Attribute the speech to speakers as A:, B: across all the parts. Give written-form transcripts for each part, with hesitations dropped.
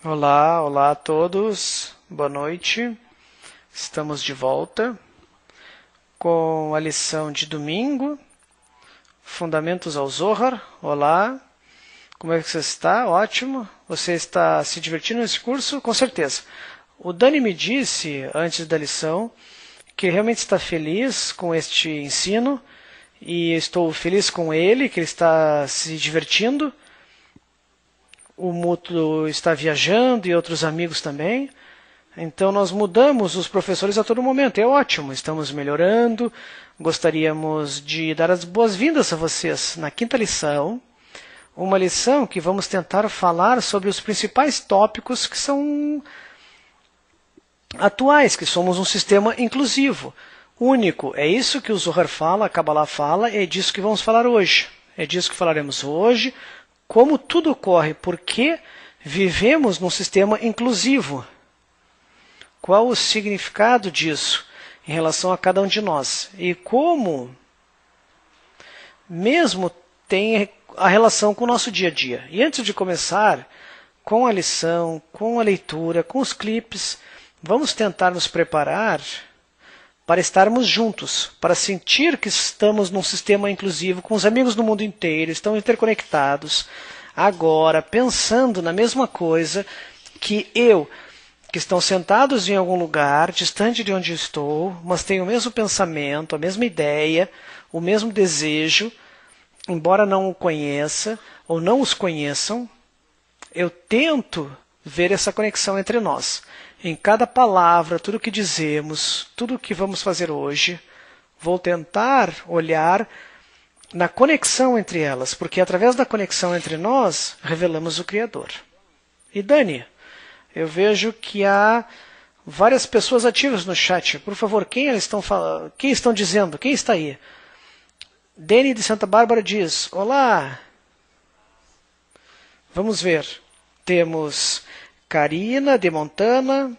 A: Olá, olá a todos, boa noite. Estamos de volta com a lição de domingo, Fundamentos ao Zohar. Olá, como é que você está? Ótimo. Você está se divertindo nesse curso? Com certeza. O Dani me disse, antes da lição, que realmente está feliz com este ensino e estou feliz com ele, que ele está se divertindo. O Mútuo está viajando e outros amigos também. Então nós mudamos os professores a todo momento. É ótimo, estamos melhorando. Gostaríamos de dar as boas-vindas a vocês na quinta lição. Uma lição que vamos tentar falar sobre os principais tópicos que são atuais, que somos um sistema inclusivo, único. É isso que o Zohar fala, a Kabbalah fala, e é disso que vamos falar hoje. É disso que falaremos hoje. Como tudo ocorre, porque vivemos num sistema inclusivo. Qual o significado disso em relação a cada um de nós? E como mesmo tem a relação com o nosso dia a dia. E antes de começar com a lição, com a leitura, com os clipes, vamos tentar nos preparar para estarmos juntos, para sentir que estamos num sistema inclusivo, com os amigos do mundo inteiro, estão interconectados, agora, pensando na mesma coisa que eu, que estão sentados em algum lugar, distante de onde estou, mas têm o mesmo pensamento, a mesma ideia, o mesmo desejo, embora não o conheça, ou não os conheçam, eu tento ver essa conexão entre nós. Em cada palavra, tudo o que dizemos, tudo o que vamos fazer hoje, vou tentar olhar na conexão entre elas, porque através da conexão entre nós, revelamos o Criador. E Dani, eu vejo que há várias pessoas ativas no chat. Por favor, quem estão dizendo? Quem está aí? Dani de Santa Bárbara diz, olá. Vamos ver. Temos Karina de Montana,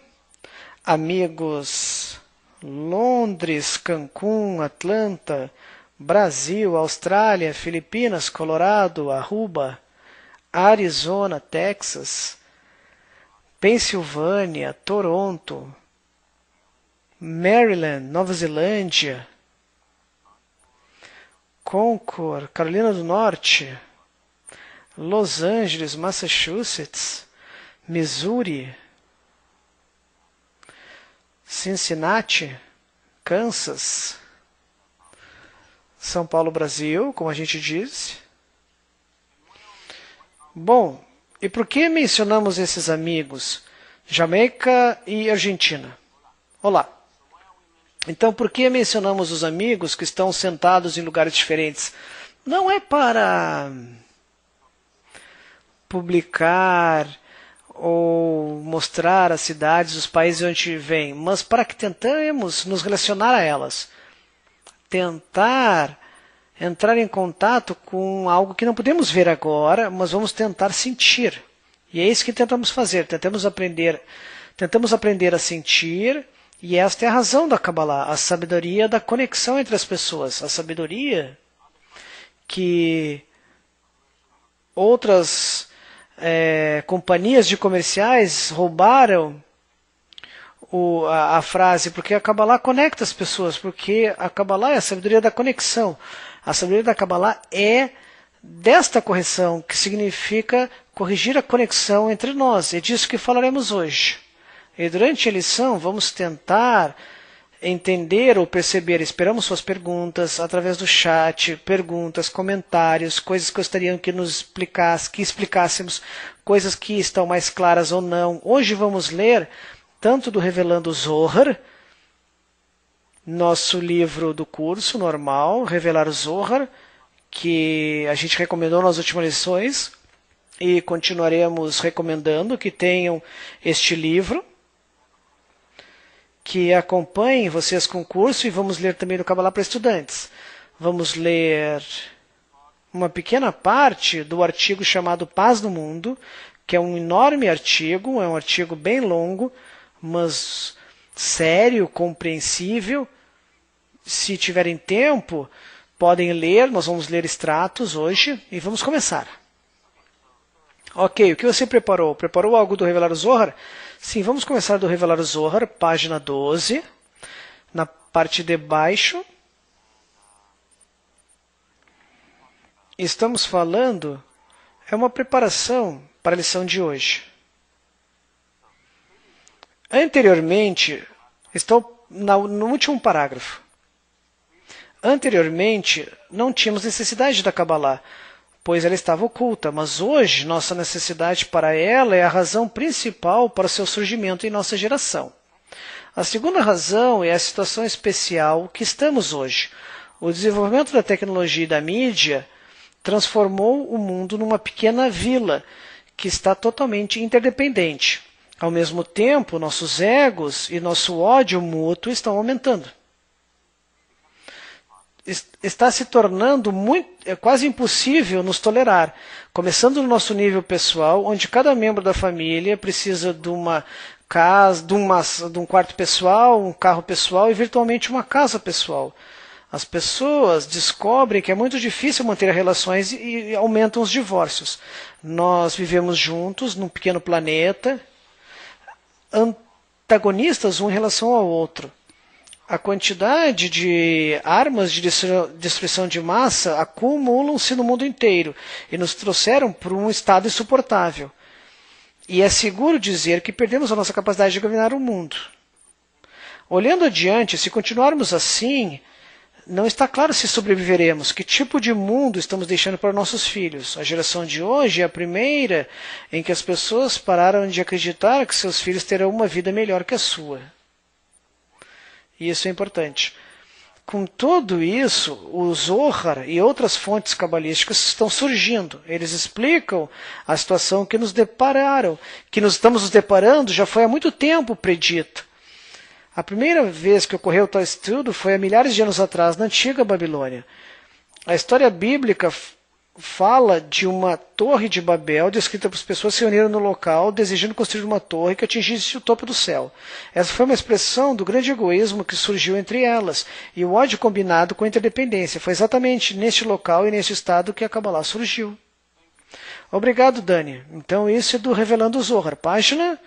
A: amigos Londres, Cancún, Atlanta, Brasil, Austrália, Filipinas, Colorado, Aruba, Arizona, Texas, Pensilvânia, Toronto, Maryland, Nova Zelândia, Concord, Carolina do Norte, Los Angeles, Massachusetts, Missouri, Cincinnati, Kansas, São Paulo, Brasil, como a gente disse. Bom, e por que mencionamos esses amigos? Jamaica e Argentina. Olá. Então, por que mencionamos os amigos que estão sentados em lugares diferentes? Não é para publicar ou mostrar as cidades, os países onde vêm, mas para que tentemos nos relacionar a elas. Tentar entrar em contato com algo que não podemos ver agora, mas vamos tentar sentir. E é isso que tentamos fazer. Tentamos aprender a sentir, e esta é a razão da Kabbalah, a sabedoria da conexão entre as pessoas, a sabedoria que outras companhias de comerciais roubaram a frase, porque a Kabbalah conecta as pessoas, porque a Kabbalah é a sabedoria da conexão. A sabedoria da Kabbalah é desta correção, que significa corrigir a conexão entre nós. É disso que falaremos hoje. E durante a lição vamos tentar entender ou perceber, esperamos suas perguntas através do chat, perguntas, comentários, coisas que gostariam que explicássemos, coisas que estão mais claras ou não. Hoje vamos ler tanto do Revelando o Zohar, nosso livro do curso normal, Revelar o Zohar, que a gente recomendou nas últimas lições e continuaremos recomendando que tenham este livro, que acompanhem vocês com o curso, e vamos ler também do Kabbalah para estudantes. Vamos ler uma pequena parte do artigo chamado Paz no Mundo, que é um enorme artigo, é um artigo bem longo, mas sério, compreensível. Se tiverem tempo, podem ler, nós vamos ler extratos hoje e vamos começar. Ok, o que você preparou? Preparou algo do Revelar o Zohar? Sim, vamos começar do Revelar o Zohar, página 12, na parte de baixo. Estamos falando, é uma preparação para a lição de hoje. Anteriormente, estou no último parágrafo. Anteriormente, não tínhamos necessidade da Kabbalah, pois ela estava oculta, mas hoje nossa necessidade para ela é a razão principal para o seu surgimento em nossa geração. A segunda razão é a situação especial que estamos hoje. O desenvolvimento da tecnologia e da mídia transformou o mundo numa pequena vila que está totalmente interdependente. Ao mesmo tempo, nossos egos e nosso ódio mútuo estão aumentando. Está se tornando quase impossível nos tolerar, começando no nosso nível pessoal, onde cada membro da família precisa de uma casa, de um quarto pessoal, um carro pessoal e virtualmente uma casa pessoal. As pessoas descobrem que é muito difícil manter relações e aumentam os divórcios. Nós vivemos juntos num pequeno planeta, antagonistas um em relação ao outro. A quantidade de armas de destruição de massa acumulam-se no mundo inteiro e nos trouxeram para um estado insuportável. E é seguro dizer que perdemos a nossa capacidade de governar o mundo. Olhando adiante, se continuarmos assim, não está claro se sobreviveremos, que tipo de mundo estamos deixando para nossos filhos. A geração de hoje é a primeira em que as pessoas pararam de acreditar que seus filhos terão uma vida melhor que a sua. E isso é importante. Com tudo isso, o Zohar e outras fontes cabalísticas estão surgindo. Eles explicam a situação que nos depararam, que nós estamos nos deparando já foi há muito tempo predito. A primeira vez que ocorreu tal estudo foi há milhares de anos atrás, na antiga Babilônia. A história bíblica fala de uma torre de Babel, descrita para as pessoas se reuniram no local, desejando construir uma torre que atingisse o topo do céu. Essa foi uma expressão do grande egoísmo que surgiu entre elas, e o ódio combinado com a interdependência. Foi exatamente neste local e neste estado que a Kabbalah surgiu. Obrigado, Dani. Então, isso é do Revelando o Zohar, página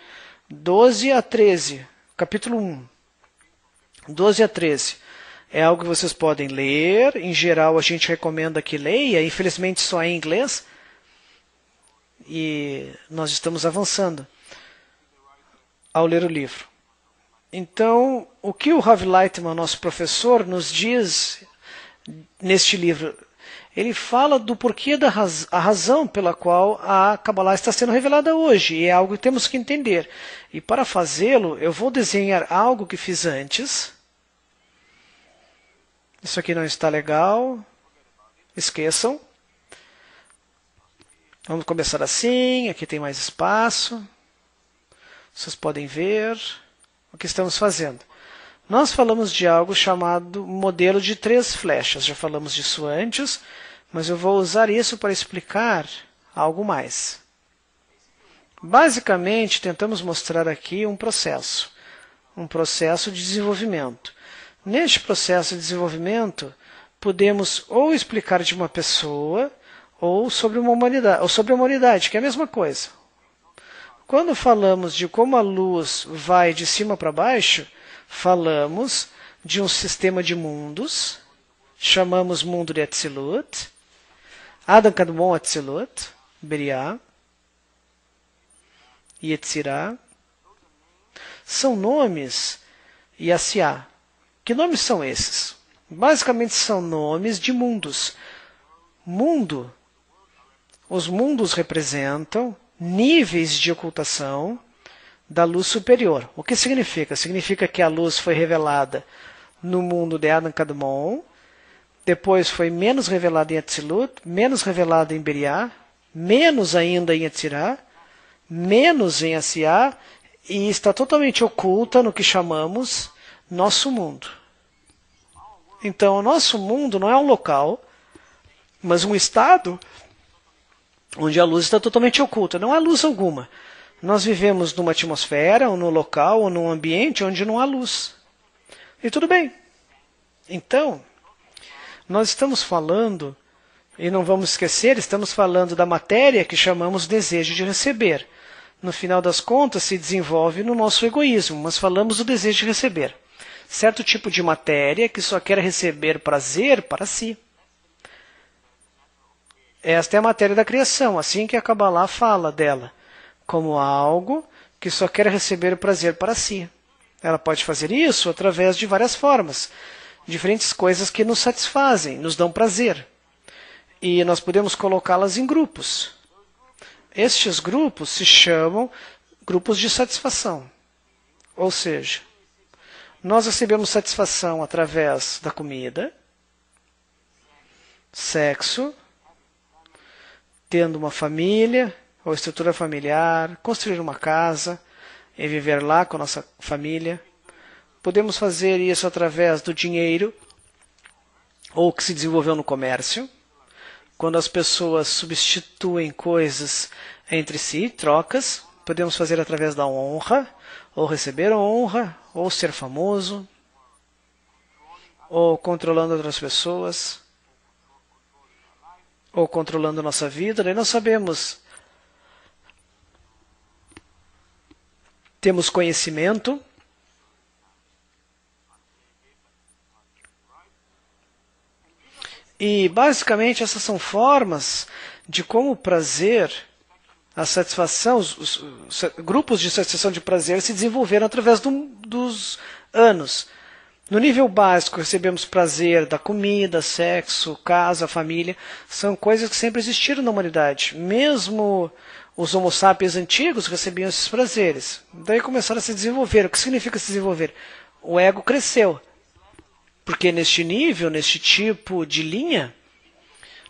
A: 12 a 13, capítulo 1. 12 a 13. É algo que vocês podem ler. Em geral, a gente recomenda que leia. Infelizmente, só em inglês. E nós estamos avançando ao ler o livro. Então, o que o Rav Lightman, nosso professor, nos diz neste livro? Ele fala do porquê a razão pela qual a Kabbalah está sendo revelada hoje. E é algo que temos que entender. E para fazê-lo, eu vou desenhar algo que fiz antes. Isso aqui não está legal. Esqueçam. Vamos começar assim. Aqui tem mais espaço. Vocês podem ver o que estamos fazendo. Nós falamos de algo chamado modelo de 3 flechas. Já falamos disso antes, mas eu vou usar isso para explicar algo mais. Basicamente, tentamos mostrar aqui um processo de desenvolvimento. Neste processo de desenvolvimento, podemos ou explicar de uma pessoa ou sobre uma humanidade, ou sobre a humanidade, que é a mesma coisa. Quando falamos de como a luz vai de cima para baixo, falamos de um sistema de mundos, chamamos mundo de Atzilut, Adam Kadmon Atzilut, Beriah, Yetzirah, são nomes e Asiá. Que nomes são esses? Basicamente são nomes de mundos. Mundo, os mundos representam níveis de ocultação da luz superior. O que significa? Significa que a luz foi revelada no mundo de Adam Kadmon, depois foi menos revelada em Atzilut, menos revelada em Beriah, menos ainda em Yetzirah, menos em Asiá, e está totalmente oculta no que chamamos nosso mundo. Então, o nosso mundo não é um local, mas um estado onde a luz está totalmente oculta. Não há luz alguma. Nós vivemos numa atmosfera, ou num local, ou num ambiente onde não há luz. E tudo bem. Então, nós estamos falando E não vamos esquecer, estamos falando da matéria que chamamos desejo de receber. No final das contas, se desenvolve no nosso egoísmo, mas falamos do desejo de receber. Certo tipo de matéria que só quer receber prazer para si. Esta é a matéria da criação, assim que a Kabbalah fala dela, como algo que só quer receber prazer para si. Ela pode fazer isso através de várias formas, diferentes coisas que nos satisfazem, nos dão prazer. E nós podemos colocá-las em grupos. Estes grupos se chamam grupos de satisfação. Ou seja, nós recebemos satisfação através da comida, sexo, tendo uma família ou estrutura familiar, construir uma casa e viver lá com a nossa família. Podemos fazer isso através do dinheiro ou que se desenvolveu no comércio, quando as pessoas substituem coisas entre si, trocas. Podemos fazer através da honra, ou receber honra, ou ser famoso, ou controlando outras pessoas, ou controlando a nossa vida. Daí nós sabemos, temos conhecimento, e basicamente essas são formas de como o prazer, a satisfação, os grupos de satisfação de prazer se desenvolveram através dos anos. No nível básico, recebemos prazer da comida, sexo, casa, família. São coisas que sempre existiram na humanidade. Mesmo os Homo sapiens antigos recebiam esses prazeres. Daí começaram a se desenvolver. O que significa se desenvolver? O ego cresceu. Porque neste nível, neste tipo de linha,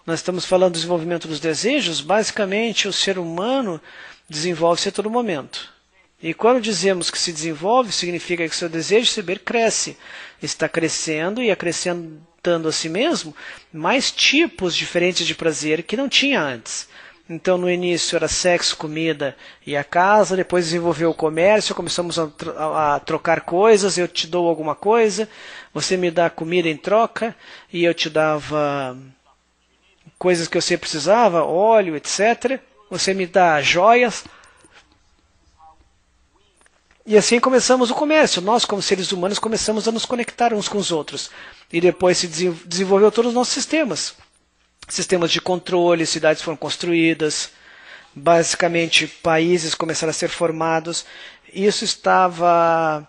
A: nós estamos falando do desenvolvimento dos desejos. Basicamente, o ser humano desenvolve-se a todo momento. E quando dizemos que se desenvolve, significa que seu desejo de saber cresce. Está crescendo e acrescentando a si mesmo mais tipos diferentes de prazer que não tinha antes. Então, no início era sexo, comida e a casa, depois desenvolveu o comércio, começamos a trocar coisas, eu te dou alguma coisa, você me dá comida em troca, e eu te dava coisas que você precisava, óleo, etc. Você me dá joias. E assim começamos o comércio. Nós, como seres humanos, começamos a nos conectar uns com os outros. E depois se desenvolveu todos os nossos sistemas. Sistemas de controle, cidades foram construídas, basicamente países começaram a ser formados. Isso estava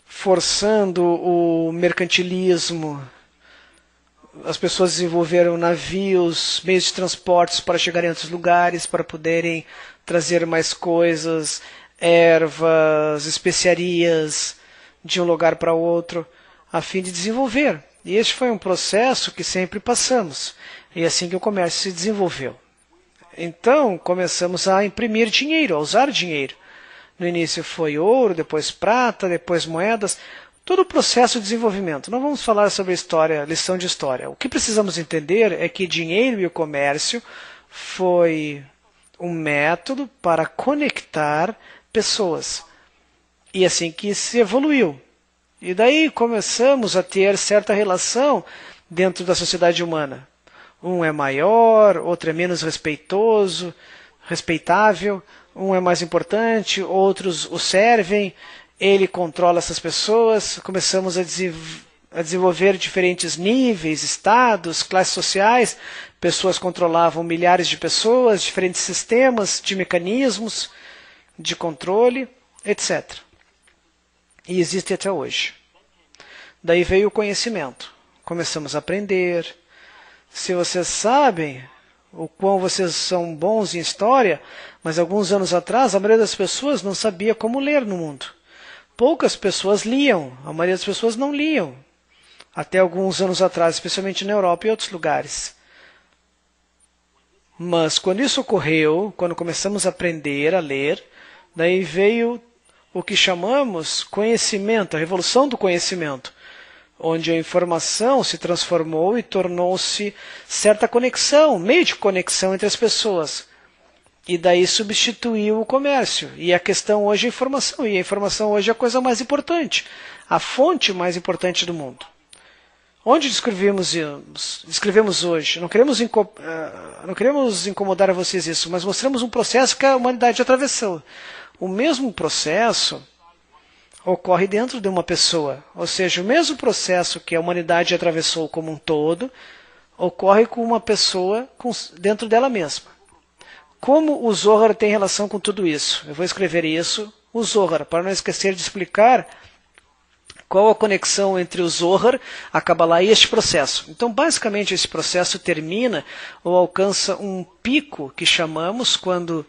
A: forçando o mercantilismo. As pessoas desenvolveram navios, meios de transportes para chegarem a outros lugares, para poderem trazer mais coisas, ervas, especiarias de um lugar para outro, a fim de desenvolver. E este foi um processo que sempre passamos. E assim que o comércio se desenvolveu. Então, começamos a imprimir dinheiro, a usar dinheiro. No início foi ouro, depois prata, depois moedas. Todo o processo de desenvolvimento. Não vamos falar sobre história, lição de história. O que precisamos entender é que dinheiro e o comércio foi um método para conectar pessoas. E assim que se evoluiu. E daí começamos a ter certa relação dentro da sociedade humana. Um é maior, outro é menos respeitável, um é mais importante, outros o servem, ele controla essas pessoas. Começamos a desenvolver diferentes níveis, estados, classes sociais. Pessoas controlavam milhares de pessoas, diferentes sistemas de mecanismos de controle, etc. E existe até hoje. Daí veio o conhecimento. Começamos a aprender. Se vocês sabem o quão vocês são bons em história, mas alguns anos atrás a maioria das pessoas não sabia como ler no mundo. Poucas pessoas liam, a maioria das pessoas não liam. Até alguns anos atrás, especialmente na Europa e outros lugares. Mas quando isso ocorreu, quando começamos a aprender a ler, daí veio o que chamamos conhecimento, a revolução do conhecimento, onde a informação se transformou e tornou-se certa conexão, meio de conexão entre as pessoas. E daí substituiu o comércio. E a questão hoje é a informação. E a informação hoje é a coisa mais importante, a fonte mais importante do mundo. Onde descrevemos hoje, não queremos incomodar a vocês isso, mas mostramos um processo que a humanidade atravessou. O mesmo processo ocorre dentro de uma pessoa, ou seja, o mesmo processo que a humanidade atravessou como um todo, ocorre com uma pessoa dentro dela mesma. Como o Zohar tem relação com tudo isso? Eu vou escrever isso, o Zohar, para não esquecer de explicar qual a conexão entre o Zohar, a Kabbalah e este processo. Então, basicamente, esse processo termina ou alcança um pico que chamamos quando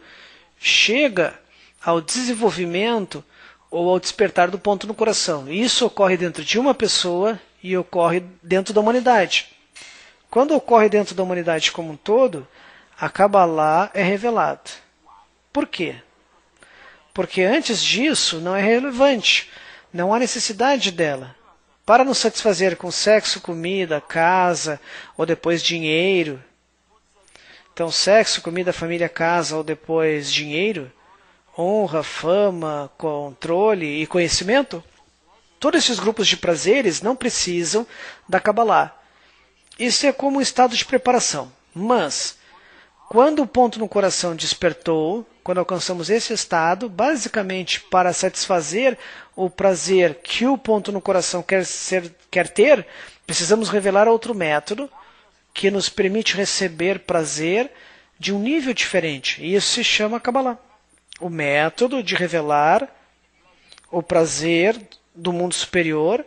A: chega ao desenvolvimento ou ao despertar do ponto no coração. E isso ocorre dentro de uma pessoa e ocorre dentro da humanidade. Quando ocorre dentro da humanidade como um todo, a Kabbalah é revelada. Por quê? Porque antes disso não é relevante. Não há necessidade dela. Para nos satisfazer com sexo, comida, casa, ou depois dinheiro. Então, sexo, comida, família, casa, ou depois dinheiro, honra, fama, controle e conhecimento. Todos esses grupos de prazeres não precisam da Kabbalah. Isso é como um estado de preparação. Mas, quando o ponto no coração despertou, quando alcançamos esse estado, basicamente para satisfazer o prazer que o ponto no coração quer ter, precisamos revelar outro método que nos permite receber prazer de um nível diferente. E isso se chama Kabbalah. O método de revelar o prazer do mundo superior,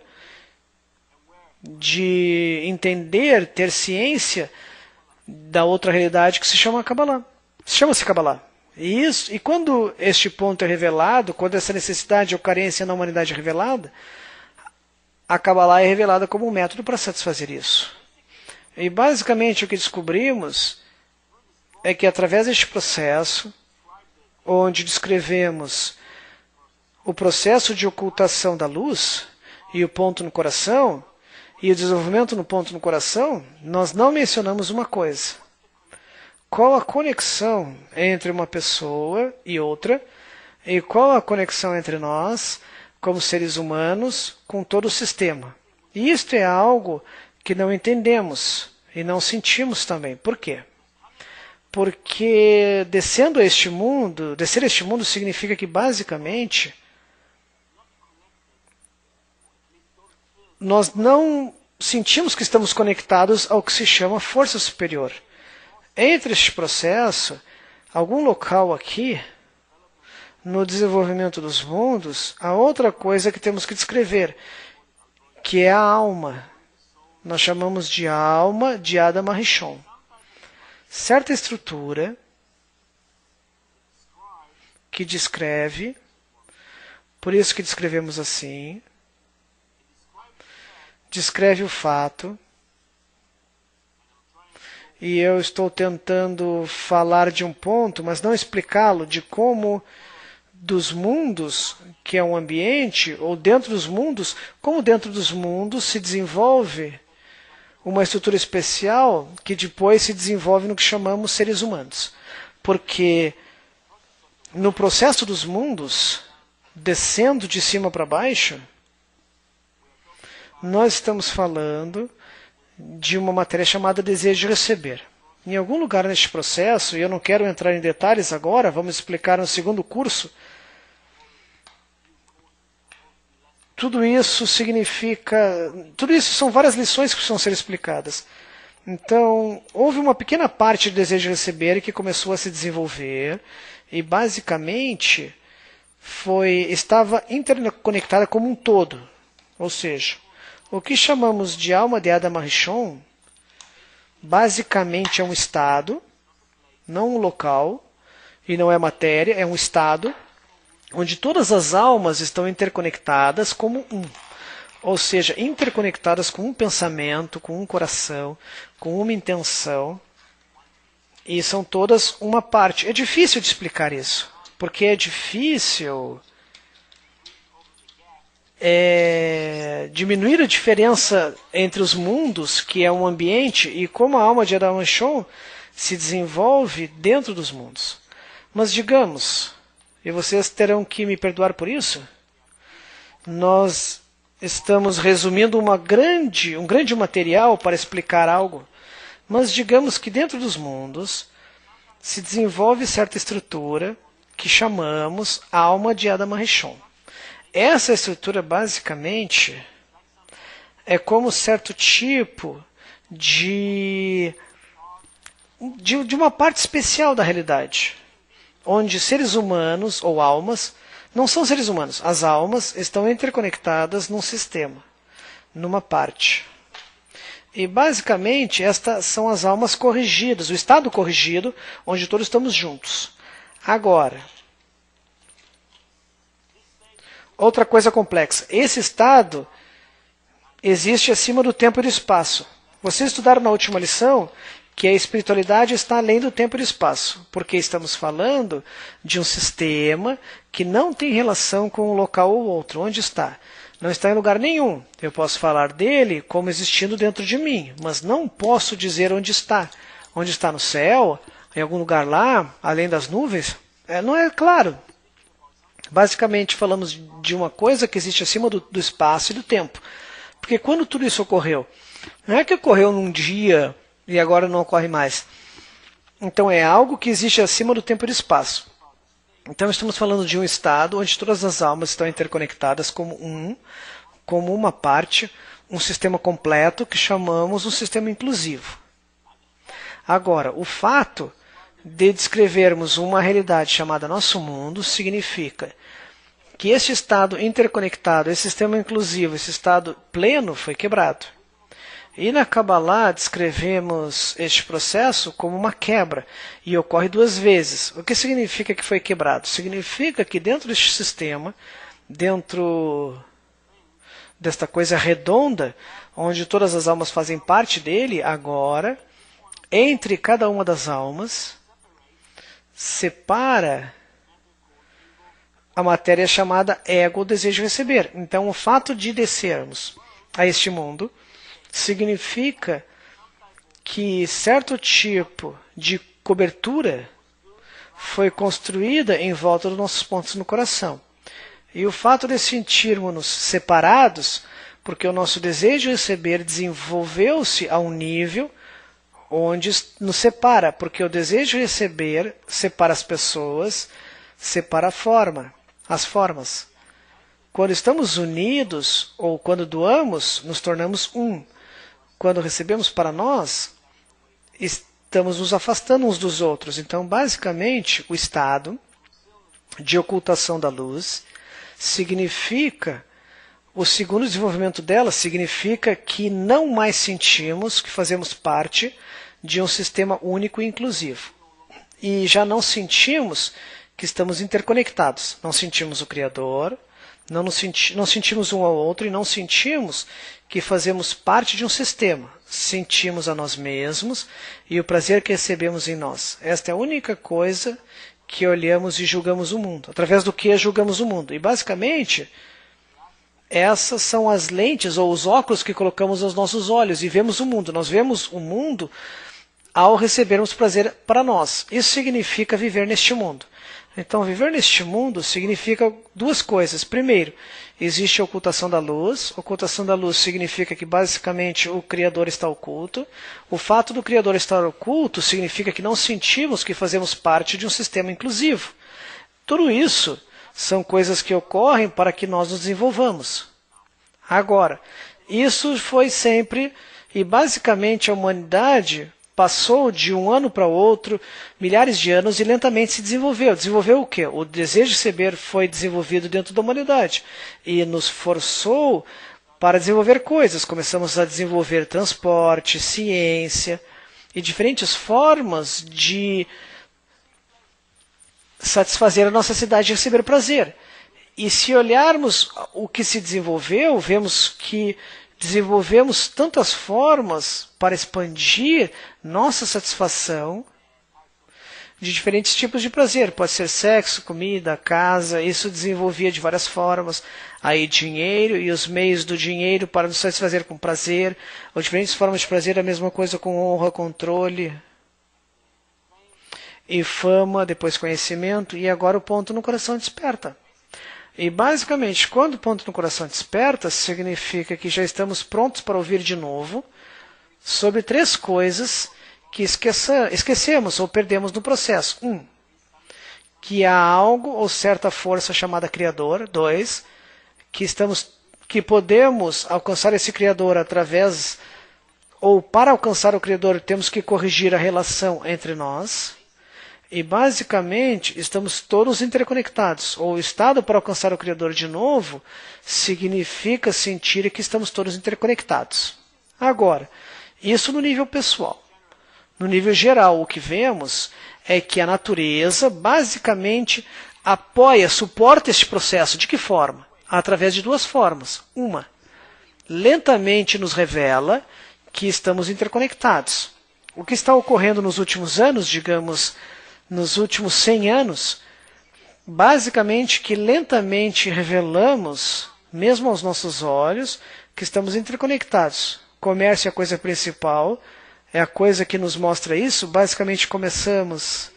A: de entender, ter ciência da outra realidade que se chama Kabbalah. Chama-se Kabbalah. E quando este ponto é revelado, quando essa necessidade ou carência na humanidade é revelada, a Kabbalah é revelada como um método para satisfazer isso. E basicamente o que descobrimos é que através deste processo, onde descrevemos o processo de ocultação da luz e o ponto no coração, e o desenvolvimento no ponto no coração, nós não mencionamos uma coisa. Qual a conexão entre uma pessoa e outra, e qual a conexão entre nós, como seres humanos, com todo o sistema. E isto é algo que não entendemos e não sentimos também. Por quê? Porque descer este mundo significa que basicamente nós não sentimos que estamos conectados ao que se chama força superior. Entre este processo, algum local aqui, no desenvolvimento dos mundos, há outra coisa que temos que descrever, que é a alma. Nós chamamos de alma de Adam Arishon. Certa estrutura que descreve, por isso que descrevemos assim, descreve o fato, e eu estou tentando falar de um ponto, mas não explicá-lo, de como dos mundos, que é um ambiente, ou dentro dos mundos, como dentro dos mundos se desenvolve uma estrutura especial que depois se desenvolve no que chamamos seres humanos. Porque no processo dos mundos, descendo de cima para baixo, nós estamos falando de uma matéria chamada desejo de receber. Em algum lugar neste processo, e eu não quero entrar em detalhes agora, vamos explicar no segundo curso, tudo isso são várias lições que precisam ser explicadas. Então, houve uma pequena parte de desejo de receber que começou a se desenvolver, e basicamente estava interconectada como um todo. Ou seja, o que chamamos de alma de Adam Arishon, basicamente é um estado, não um local, e não é matéria, é um estado, onde todas as almas estão interconectadas como um. Ou seja, interconectadas com um pensamento, com um coração, com uma intenção, e são todas uma parte. É difícil de explicar isso, porque é difícil diminuir a diferença entre os mundos, que é um ambiente, e como a alma de Adam Arishon se desenvolve dentro dos mundos. Mas digamos, e vocês terão que me perdoar por isso, nós estamos resumindo um grande material para explicar algo, mas digamos que dentro dos mundos se desenvolve certa estrutura que chamamos alma de Adam Rishon. Essa estrutura basicamente é como certo tipo de uma parte especial da realidade, onde seres humanos ou almas não são seres humanos. As almas estão interconectadas num sistema, numa parte. E basicamente estas são as almas corrigidas, o estado corrigido, onde todos estamos juntos. Agora, outra coisa complexa. Esse estado existe acima do tempo e do espaço. Vocês estudaram na última lição que a espiritualidade está além do tempo e do espaço, porque estamos falando de um sistema que não tem relação com um local ou outro. Onde está? Não está em lugar nenhum. Eu posso falar dele como existindo dentro de mim, mas não posso dizer onde está. Onde está no céu? Em algum lugar lá, além das nuvens? Não é claro. Basicamente falamos de uma coisa que existe acima do espaço e do tempo. Porque quando tudo isso ocorreu, não é que ocorreu num dia e agora não ocorre mais. Então é algo que existe acima do tempo e do espaço. Então estamos falando de um estado onde todas as almas estão interconectadas como uma parte, um sistema completo que chamamos um sistema inclusivo. Agora, o fato de descrevermos uma realidade chamada nosso mundo significa que esse estado interconectado, esse sistema inclusivo, esse estado pleno foi quebrado. E na Kabbalah descrevemos este processo como uma quebra, e ocorre duas vezes. O que significa que foi quebrado? Significa que dentro deste sistema, dentro desta coisa redonda, onde todas as almas fazem parte dele, agora, entre cada uma das almas, separa a matéria chamada ego, o desejo de receber. Então, o fato de descermos a este mundo significa que certo tipo de cobertura foi construída em volta dos nossos pontos no coração. E o fato de sentirmos-nos separados, porque o nosso desejo de receber desenvolveu-se a um nível onde nos separa, porque o desejo de receber separa as pessoas, separa as formas. Quando estamos unidos, ou quando doamos, nos tornamos um. Quando recebemos para nós, estamos nos afastando uns dos outros. Então, basicamente, o estado de ocultação da luz significa, o segundo desenvolvimento dela significa que não mais sentimos que fazemos parte de um sistema único e inclusivo. E já não sentimos que estamos interconectados. Não sentimos o Criador, não sentimos um ao outro e não sentimos que fazemos parte de um sistema. Sentimos a nós mesmos e o prazer que recebemos em nós. Esta é a única coisa que olhamos e julgamos o mundo. Através do que julgamos o mundo. E basicamente, essas são as lentes ou os óculos que colocamos aos nossos olhos e vemos o mundo. Nós vemos o mundo ao recebermos prazer para nós. Isso significa viver neste mundo. Então, viver neste mundo significa duas coisas. Primeiro, existe a ocultação da luz. Ocultação da luz significa que, basicamente, o Criador está oculto. O fato do Criador estar oculto significa que não sentimos que fazemos parte de um sistema inclusivo. Tudo isso são coisas que ocorrem para que nós nos desenvolvamos. Agora, isso foi sempre, e basicamente a humanidade passou de um ano para outro, milhares de anos, e lentamente se desenvolveu. Desenvolveu o quê? O desejo de receber foi desenvolvido dentro da humanidade e nos forçou para desenvolver coisas. Começamos a desenvolver transporte, ciência e diferentes formas de satisfazer a nossa necessidade de receber prazer. E se olharmos o que se desenvolveu, vemos que desenvolvemos tantas formas para expandir nossa satisfação de diferentes tipos de prazer. Pode ser sexo, comida, casa, isso desenvolvia de várias formas. Aí dinheiro e os meios do dinheiro para nos satisfazer com prazer, ou diferentes formas de prazer, a mesma coisa com honra, controle e fama, depois conhecimento, e agora o ponto no coração desperta. E basicamente, quando o ponto no coração desperta, significa que já estamos prontos para ouvir de novo sobre 3 coisas que esquecemos ou perdemos no processo. 1. Que há algo ou certa força chamada Criador. 2. Que podemos alcançar esse Criador através, ou para alcançar o Criador, temos que corrigir a relação entre nós. E basicamente, estamos todos interconectados. Ou o estado para alcançar o Criador de novo significa sentir que estamos todos interconectados. Agora, isso no nível pessoal. No nível geral, o que vemos é que a natureza basicamente apoia, suporta este processo. De que forma? Através de 2 formas. Uma, lentamente nos revela que estamos interconectados. O que está ocorrendo nos últimos anos, digamos, nos últimos 100 anos, basicamente que lentamente revelamos, mesmo aos nossos olhos, que estamos interconectados. Comércio é a coisa principal, é a coisa que nos mostra isso. Basicamente começamos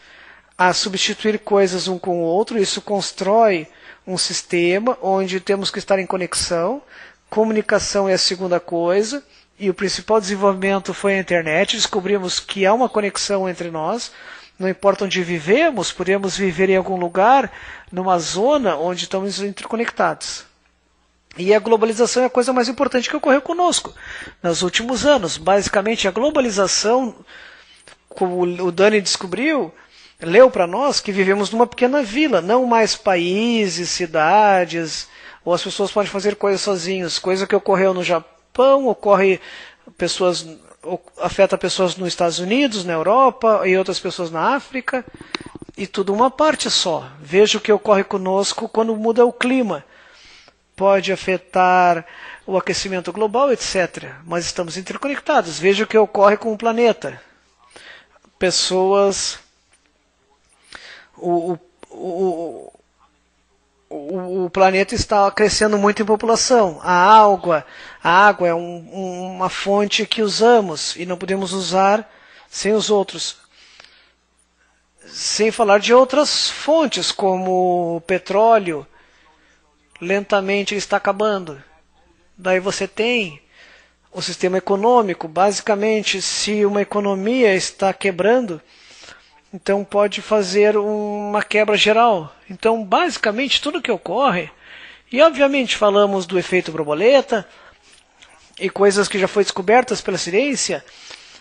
A: a substituir coisas um com o outro, isso constrói um sistema onde temos que estar em conexão. Comunicação é a segunda coisa, e o principal desenvolvimento foi a internet. Descobrimos que há uma conexão entre nós. Não importa onde vivemos, podemos viver em algum lugar, numa zona onde estamos interconectados. E a globalização é a coisa mais importante que ocorreu conosco nos últimos anos. Basicamente, a globalização, como o Dani descobriu, leu para nós que vivemos numa pequena vila, não mais países, cidades, ou as pessoas podem fazer coisas sozinhos. Coisa que ocorreu no Japão, afeta pessoas nos Estados Unidos, na Europa e outras pessoas na África, e tudo uma parte só. Veja o que ocorre conosco quando muda o clima. Pode afetar o aquecimento global, etc. Mas estamos interconectados. Veja o que ocorre com o planeta. Pessoas... O planeta está crescendo muito em população. A água é uma fonte que usamos e não podemos usar sem os outros. Sem falar de outras fontes, como o petróleo. Lentamente ele está acabando. Daí você tem o sistema econômico. Basicamente, se uma economia está quebrando, então pode fazer uma quebra geral. Então, basicamente, tudo que ocorre, e obviamente falamos do efeito borboleta, e coisas que já foram descobertas pela ciência,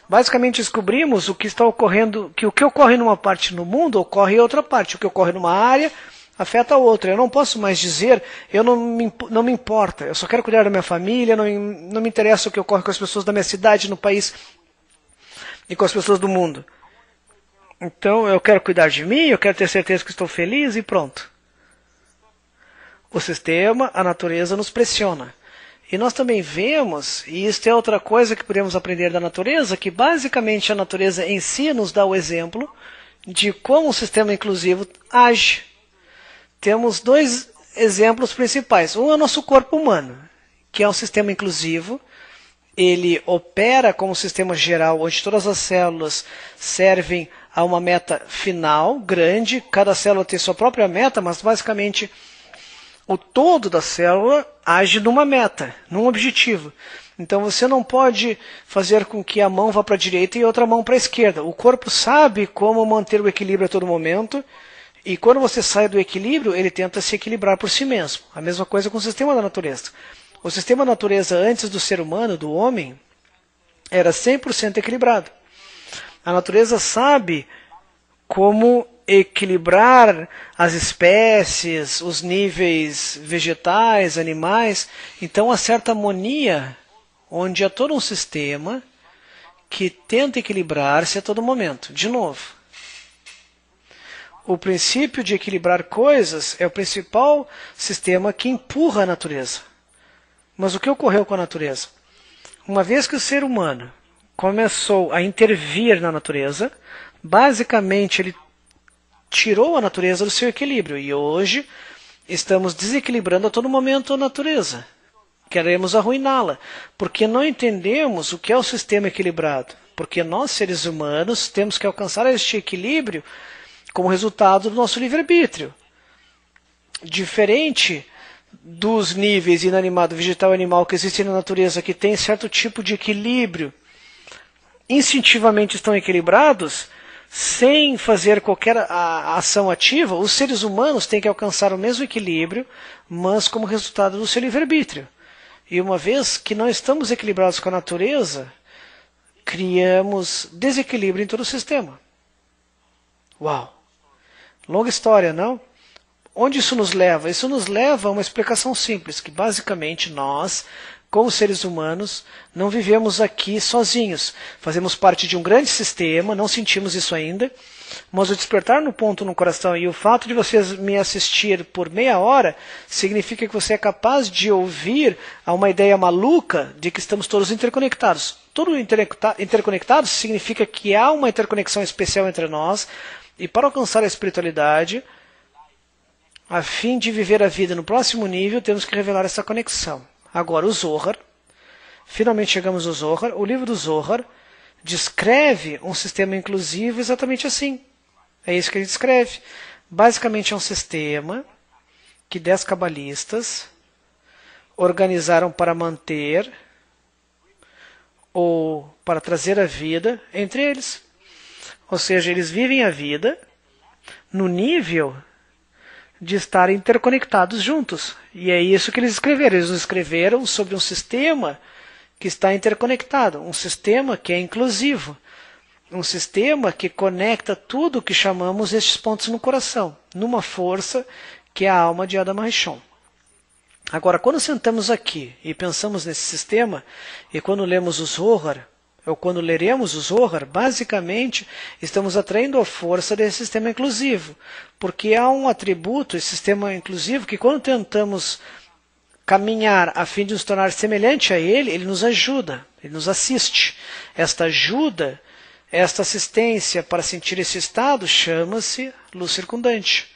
A: basicamente descobrimos o que está ocorrendo, que o que ocorre numa parte no mundo ocorre em outra parte. O que ocorre numa área afeta a outra. Eu não posso mais dizer, não me importa, eu só quero cuidar da minha família, não me interessa o que ocorre com as pessoas da minha cidade, no país, e com as pessoas do mundo. Então eu quero cuidar de mim, eu quero ter certeza que estou feliz e pronto. O sistema, a natureza nos pressiona. E nós também vemos, e isso é outra coisa que podemos aprender da natureza, que basicamente a natureza em si nos dá o exemplo de como o sistema inclusivo age. Temos 2 exemplos principais. Um é o nosso corpo humano, que é um sistema inclusivo. Ele opera como um sistema geral, onde todas as células servem a uma meta final, grande. Cada célula tem sua própria meta, mas basicamente o todo da célula age numa meta, num objetivo. Então você não pode fazer com que a mão vá para a direita e outra mão para a esquerda. O corpo sabe como manter o equilíbrio a todo momento, e quando você sai do equilíbrio, ele tenta se equilibrar por si mesmo. A mesma coisa com o sistema da natureza. O sistema da natureza antes do ser humano, do homem, era 100% equilibrado. A natureza sabe como equilibrar as espécies, os níveis vegetais, animais. Então há certa harmonia, onde há todo um sistema que tenta equilibrar-se a todo momento. De novo, o princípio de equilibrar coisas é o principal sistema que empurra a natureza. Mas o que ocorreu com a natureza? Uma vez que o ser humano começou a intervir na natureza, basicamente ele tirou a natureza do seu equilíbrio. E hoje estamos desequilibrando a todo momento a natureza. Queremos arruiná-la, porque não entendemos o que é o sistema equilibrado. Porque nós, seres humanos, temos que alcançar este equilíbrio como resultado do nosso livre-arbítrio. diferente dos níveis inanimado, vegetal e animal que existem na natureza, que tem certo tipo de equilíbrio, instintivamente estão equilibrados, sem fazer qualquer ação ativa, os seres humanos têm que alcançar o mesmo equilíbrio, mas como resultado do seu livre-arbítrio. E uma vez que não estamos equilibrados com a natureza, criamos desequilíbrio em todo o sistema. Uau! Longa história, não? Onde isso nos leva? Isso nos leva a uma explicação simples, que basicamente nós, como seres humanos, não vivemos aqui sozinhos. Fazemos parte de um grande sistema, não sentimos isso ainda, mas o despertar no ponto no coração e o fato de vocês me assistir por meia hora significa que você é capaz de ouvir a uma ideia maluca de que estamos todos interconectados. Todo interconectado significa que há uma interconexão especial entre nós, e para alcançar a espiritualidade, a fim de viver a vida no próximo nível, temos que revelar essa conexão. Agora, o Zohar, finalmente chegamos ao Zohar. O livro do Zohar descreve um sistema inclusivo exatamente assim. É isso que ele descreve. Basicamente é um sistema que 10 cabalistas organizaram para manter ou para trazer a vida entre eles. Ou seja, eles vivem a vida no nível de estarem interconectados juntos. E é isso que eles escreveram. Eles escreveram sobre um sistema que está interconectado, um sistema que é inclusivo, um sistema que conecta tudo o que chamamos estes pontos no coração, numa força que é a alma de Adam Rishon. Agora, quando sentamos aqui e pensamos nesse sistema, e quando lemos o Zohar, ou quando leremos o Zohar, basicamente estamos atraindo a força desse sistema inclusivo, porque há um atributo, esse sistema inclusivo, que quando tentamos caminhar a fim de nos tornar semelhante a ele, ele nos ajuda, ele nos assiste. Esta ajuda, esta assistência para sentir esse estado, chama-se luz circundante.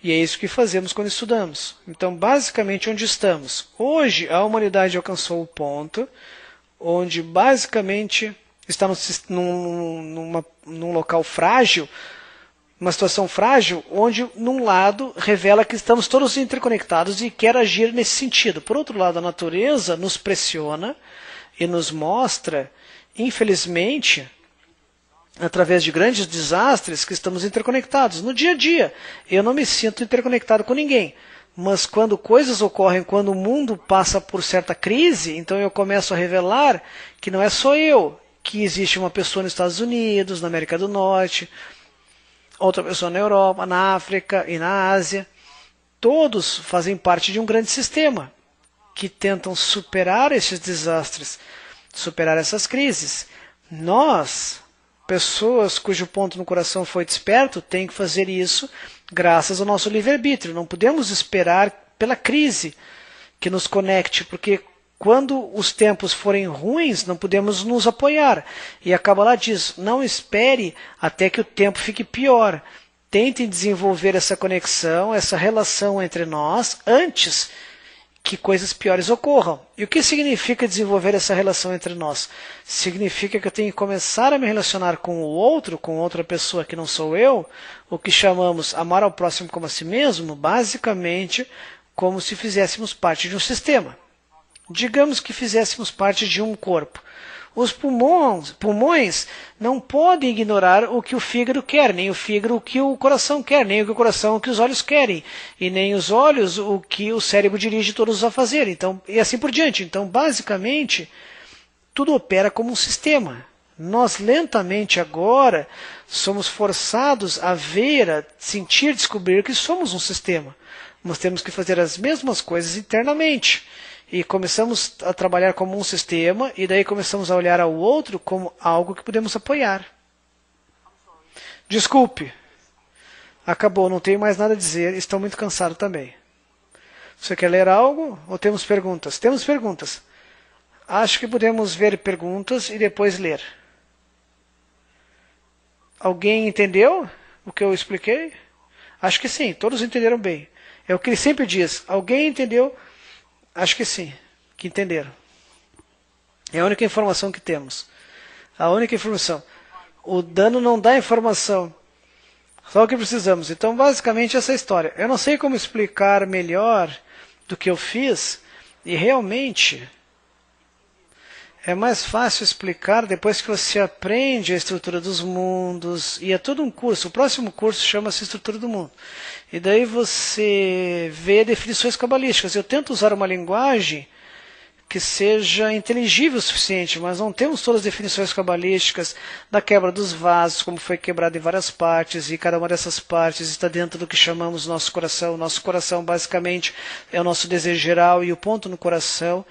A: E é isso que fazemos quando estudamos. Então, basicamente, onde estamos? Hoje, a humanidade alcançou o ponto onde basicamente está num local frágil, uma situação frágil, onde num lado revela que estamos todos interconectados e quer agir nesse sentido. Por outro lado, a natureza nos pressiona e nos mostra, infelizmente, através de grandes desastres, que estamos interconectados. No dia a dia, eu não me sinto interconectado com ninguém. Mas quando coisas ocorrem, quando o mundo passa por certa crise, então eu começo a revelar que não é só eu, que existe uma pessoa nos Estados Unidos, na América do Norte, outra pessoa na Europa, na África e na Ásia. Todos fazem parte de um grande sistema que tentam superar esses desastres, superar essas crises. Nós, pessoas cujo ponto no coração foi desperto, tem que fazer isso graças ao nosso livre-arbítrio. Não podemos esperar pela crise que nos conecte, porque quando os tempos forem ruins, não podemos nos apoiar. E a Kabbalah diz, não espere até que o tempo fique pior. Tentem desenvolver essa conexão, essa relação entre nós, antes que coisas piores ocorram. E o que significa desenvolver essa relação entre nós? Significa que eu tenho que começar a me relacionar com o outro, com outra pessoa que não sou eu, o que chamamos amar ao próximo como a si mesmo, basicamente como se fizéssemos parte de um sistema. Digamos que fizéssemos parte de um corpo. Os pulmões não podem ignorar o que o fígado quer, nem o fígado o que o coração quer, nem o que o coração o que os olhos querem, e nem os olhos o que o cérebro dirige todos a fazer. Então, e assim por diante. Então, basicamente, tudo opera como um sistema. Nós lentamente agora somos forçados a ver, a sentir, descobrir que somos um sistema. Nós temos que fazer as mesmas coisas internamente. E começamos a trabalhar como um sistema, e daí começamos a olhar ao outro como algo que podemos apoiar. Desculpe. Acabou, não tenho mais nada a dizer, estou muito cansado também. Você quer ler algo ou temos perguntas? Temos perguntas. Acho que podemos ver perguntas e depois ler. Alguém entendeu o que eu expliquei? Acho que sim, todos entenderam bem. É o que ele sempre diz. Alguém entendeu? Acho que sim, que entenderam. É a única informação que temos. A única informação. O Dano não dá informação Só o que precisamos. Então, basicamente, essa é a história. Eu não sei como explicar melhor do que eu fiz, e realmente é mais fácil explicar depois que você aprende a estrutura dos mundos, e é todo um curso. O próximo curso chama-se Estrutura do Mundo. E daí você vê definições cabalísticas. Eu tento usar uma linguagem que seja inteligível o suficiente, mas não temos todas as definições cabalísticas da quebra dos vasos, como foi quebrado em várias partes, e cada uma dessas partes está dentro do que chamamos nosso coração. Nosso coração, basicamente, é o nosso desejo geral, e o ponto no coração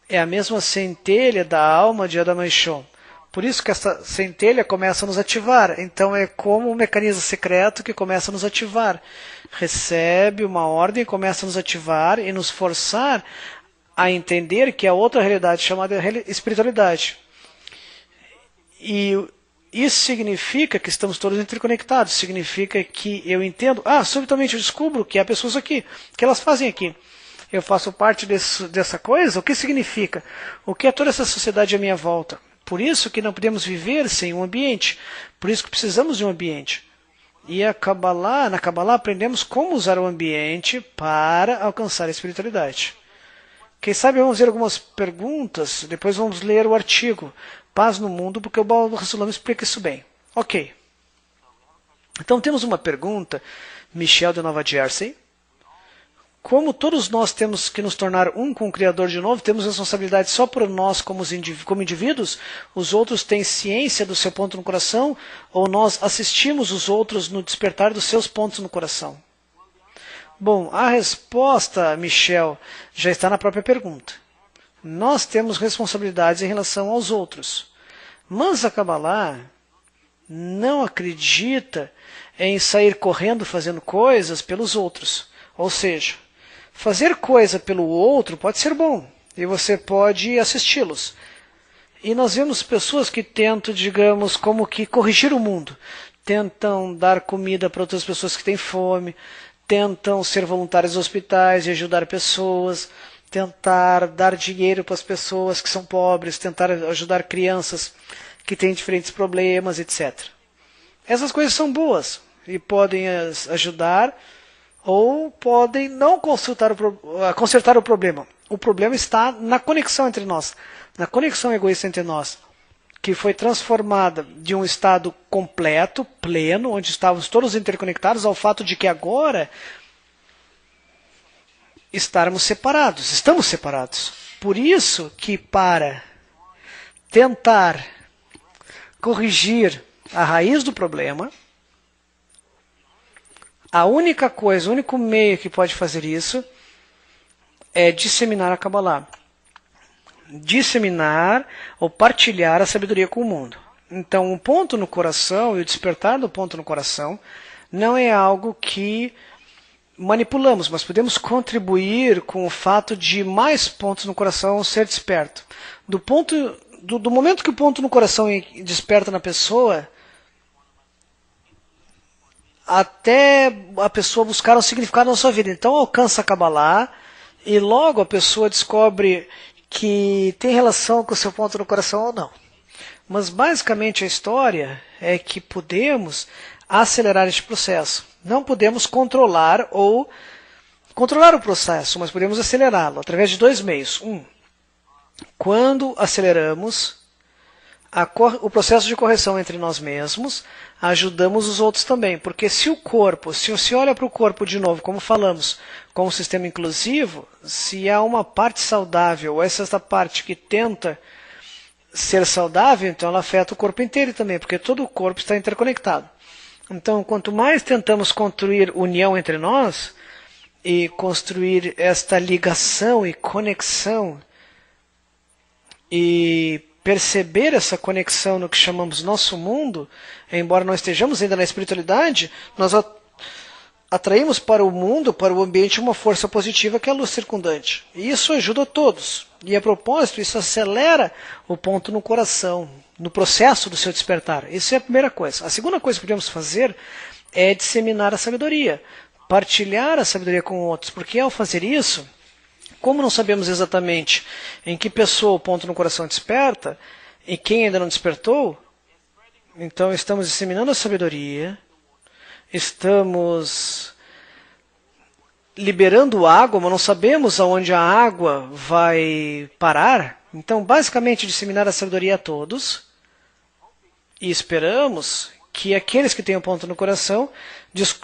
A: é a mesma centelha da alma de Adam Eshon. Por isso que essa centelha começa a nos ativar. Então é como um mecanismo secreto que começa a nos ativar. Recebe uma ordem, começa a nos ativar e nos forçar a entender que há outra realidade chamada espiritualidade. E isso significa que estamos todos interconectados. Significa que eu entendo, subitamente eu descubro que há pessoas aqui, que elas fazem aqui. Eu faço parte dessa coisa. O que significa? O que é toda essa sociedade à minha volta? Por isso que não podemos viver sem um ambiente. Por isso que precisamos de um ambiente. E na Kabbalah aprendemos como usar o ambiente para alcançar a espiritualidade. Quem sabe vamos ver algumas perguntas, depois vamos ler o artigo Paz no Mundo, porque o Baal Hassulam explica isso bem. Ok. Então temos uma pergunta, Michel de Nova Jersey. Como todos nós temos que nos tornar um com o Criador de novo, temos responsabilidade só por nós como indivíduos? Os outros têm ciência do seu ponto no coração? Ou nós assistimos os outros no despertar dos seus pontos no coração? Bom, a resposta, Michel, já está na própria pergunta. Nós temos responsabilidades em relação aos outros. Mas a Kabbalah não acredita em sair correndo fazendo coisas pelos outros. Ou seja, fazer coisa pelo outro pode ser bom, e você pode assisti-los. E nós vemos pessoas que tentam, digamos, como que corrigir o mundo. Tentam dar comida para outras pessoas que têm fome, tentam ser voluntários nos hospitais e ajudar pessoas, tentar dar dinheiro para as pessoas que são pobres, tentar ajudar crianças que têm diferentes problemas, etc. Essas coisas são boas e podem ajudar ou podem não consertar o problema. O problema está na conexão entre nós, na conexão egoísta entre nós, que foi transformada de um estado completo, pleno, onde estávamos todos interconectados, ao fato de que agora estamos separados. Por isso que para tentar corrigir a raiz do problema, a única coisa, o único meio que pode fazer isso é disseminar a Kabbalah. Disseminar ou partilhar a sabedoria com o mundo. Então, um ponto no coração e o despertar do ponto no coração não é algo que manipulamos, mas podemos contribuir com o fato de mais pontos no coração ser desperto. Do momento que o ponto no coração desperta na pessoa, até a pessoa buscar um significado na sua vida. Então alcança a Kabbalah e logo a pessoa descobre que tem relação com o seu ponto no coração ou não. Mas basicamente a história é que podemos acelerar este processo. Não podemos controlar o processo, mas podemos acelerá-lo através de dois meios. Quando aceleramos o processo de correção entre nós mesmos, ajudamos os outros também. Porque se você olha para o corpo de novo, como falamos, como um sistema inclusivo, se há uma parte saudável, ou essa parte que tenta ser saudável, então ela afeta o corpo inteiro também, porque todo o corpo está interconectado. Então, quanto mais tentamos construir união entre nós, e construir esta ligação e conexão, e perceber essa conexão no que chamamos nosso mundo, embora não estejamos ainda na espiritualidade, nós atraímos para o mundo, para o ambiente, uma força positiva que é a luz circundante. E isso ajuda a todos. E a propósito, isso acelera o ponto no coração, no processo do seu despertar. Isso é a primeira coisa. A segunda coisa que podemos fazer é disseminar a sabedoria, partilhar a sabedoria com outros, porque ao fazer isso, como não sabemos exatamente em que pessoa o ponto no coração desperta, e quem ainda não despertou, então estamos disseminando a sabedoria, estamos liberando água, mas não sabemos aonde a água vai parar. Então, basicamente, disseminar a sabedoria a todos e esperamos que aqueles que têm um ponto no coração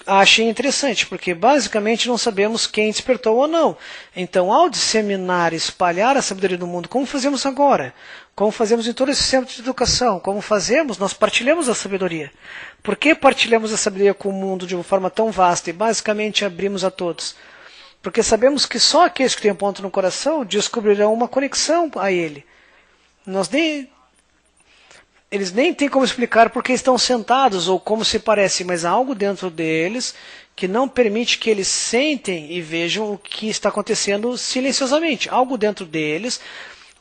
A: achem interessante, porque basicamente não sabemos quem despertou ou não. Então, ao disseminar, espalhar a sabedoria do mundo, como fazemos agora, como fazemos em todo esse centro de educação, como fazemos, nós partilhamos a sabedoria. Por que partilhamos a sabedoria com o mundo de uma forma tão vasta e basicamente abrimos a todos? Porque sabemos que só aqueles que têm um ponto no coração descobrirão uma conexão a ele. Eles nem têm como explicar por que estão sentados ou como se parece, mas há algo dentro deles que não permite que eles sentem e vejam o que está acontecendo silenciosamente. Algo dentro deles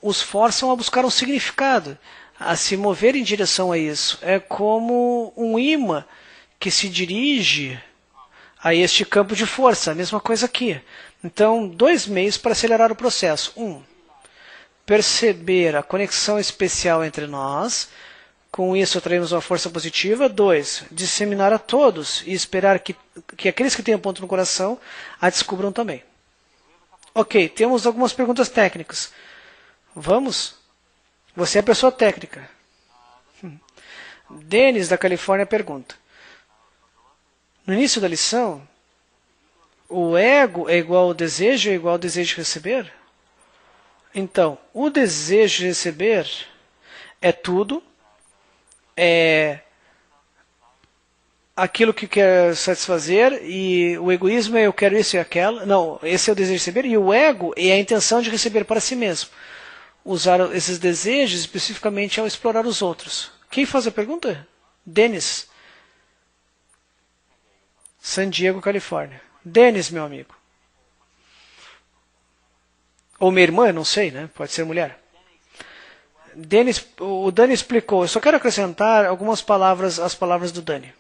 A: os forçam a buscar um significado, a se mover em direção a isso. É como um imã que se dirige a este campo de força, a mesma coisa aqui. Então, 2 meios para acelerar o processo. 1, perceber a conexão especial entre nós. Com isso, atraímos uma força positiva. 2, disseminar a todos e esperar que aqueles que têm um ponto no coração a descubram também. Ok, temos algumas perguntas técnicas. Vamos? Você é a pessoa técnica. Denis, da Califórnia, pergunta. No início da lição, o ego é igual ao desejo, é igual ao desejo de receber? Então, o desejo de receber é tudo, é aquilo que quer satisfazer, e o egoísmo é eu quero isso e aquilo. Não, esse é o desejo de receber, e o ego é a intenção de receber para si mesmo. Usar esses desejos especificamente ao explorar os outros. Quem faz a pergunta? Denis. San Diego, Califórnia. Denis, meu amigo. Ou minha irmã, não sei, né? Pode ser mulher. O Dani explicou. Eu só quero acrescentar algumas palavras às palavras do Dani.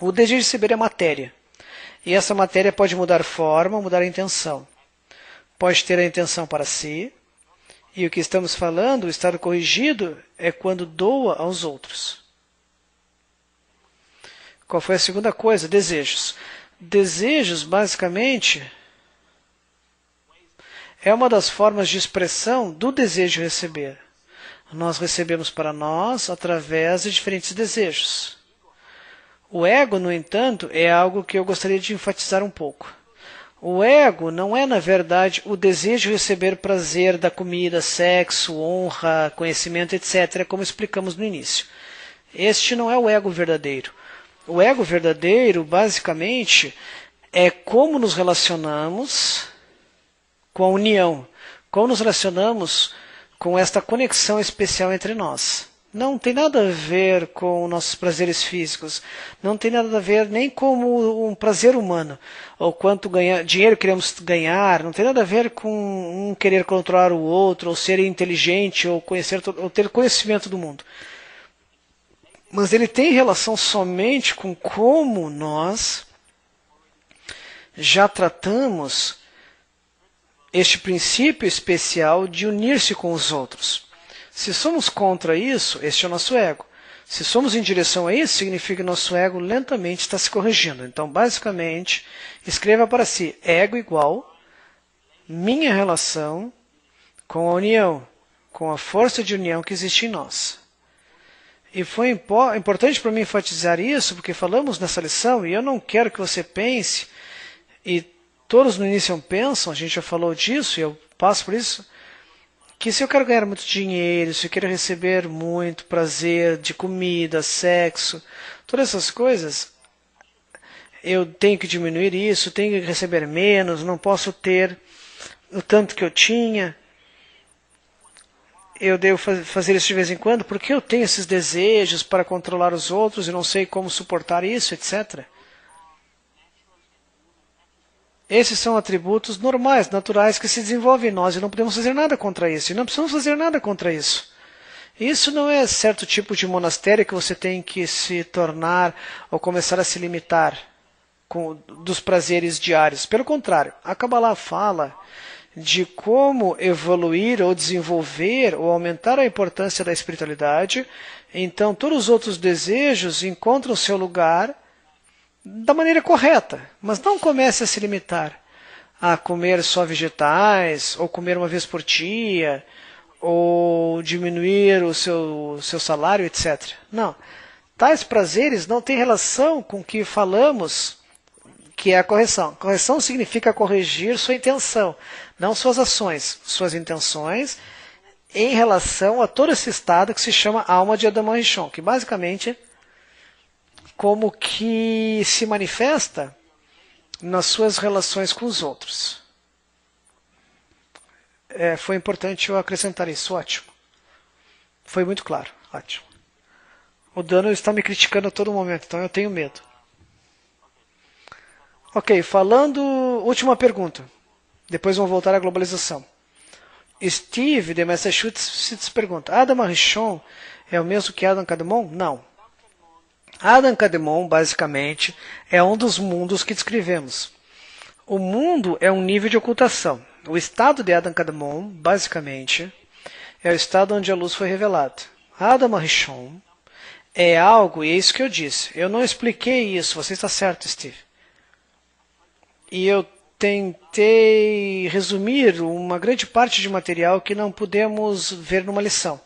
A: O desejo de receber é matéria. E essa matéria pode mudar forma, mudar a intenção. Pode ter a intenção para si. E o que estamos falando, o estado corrigido, é quando doa aos outros. Qual foi a segunda coisa? Desejos. Desejos, basicamente, é uma das formas de expressão do desejo de receber. Nós recebemos para nós através de diferentes desejos. O ego, no entanto, é algo que eu gostaria de enfatizar um pouco. O ego não é, na verdade, o desejo de receber prazer da comida, sexo, honra, conhecimento, etc., como explicamos no início. Este não é o ego verdadeiro. O ego verdadeiro, basicamente, é como nos relacionamos com a união, como nos relacionamos com esta conexão especial entre nós. Não tem nada a ver com nossos prazeres físicos, não tem nada a ver nem com um prazer humano, ou quanto dinheiro queremos ganhar, não tem nada a ver com um querer controlar o outro, ou ser inteligente, ou ter conhecimento do mundo. Mas ele tem relação somente com como nós já tratamos este princípio especial de unir-se com os outros. Se somos contra isso, este é o nosso ego. Se somos em direção a isso, significa que nosso ego lentamente está se corrigindo. Então, basicamente, escreva para si, ego igual minha relação com a união, com a força de união que existe em nós. E foi importante para mim enfatizar isso, porque falamos nessa lição, e eu não quero que você pense, e todos no início pensam, a gente já falou disso, e eu passo por isso, que se eu quero ganhar muito dinheiro, se eu quero receber muito prazer de comida, sexo, todas essas coisas, eu tenho que diminuir isso, tenho que receber menos, não posso ter o tanto que eu tinha. Eu devo fazer isso de vez em quando, porque eu tenho esses desejos para controlar os outros e não sei como suportar isso, etc. Esses são atributos normais, naturais, que se desenvolvem em nós e não podemos fazer nada contra isso. E não precisamos fazer nada contra isso. Isso não é certo tipo de monastério que você tem que se tornar ou começar a se limitar dos prazeres diários. Pelo contrário, a Kabbalah fala de como evoluir ou desenvolver ou aumentar a importância da espiritualidade. Então, todos os outros desejos encontram seu lugar da maneira correta, mas não comece a se limitar a comer só vegetais, ou comer uma vez por dia, ou diminuir o seu salário, etc. Não. Tais prazeres não têm relação com o que falamos que é a correção. Correção significa corrigir sua intenção, não suas ações, suas intenções em relação a todo esse estado que se chama alma de Adão Rishon, que basicamente como que se manifesta nas suas relações com os outros. Foi importante eu acrescentar isso, ótimo. Foi muito claro, ótimo. O Dano está me criticando a todo momento, então eu tenho medo. Ok, última pergunta. Depois vamos voltar à globalização. Steve, de Massachusetts, pergunta: Adam Rishon é o mesmo que Adam Kadmon? Não. Adam Kadmon, basicamente, é um dos mundos que descrevemos. O mundo é um nível de ocultação. O estado de Adam Kadmon, basicamente, é o estado onde a luz foi revelada. Adam Rishon é algo, e é isso que eu disse. Eu não expliquei isso, você está certo, Steve. E eu tentei resumir uma grande parte de material que não pudemos ver numa lição.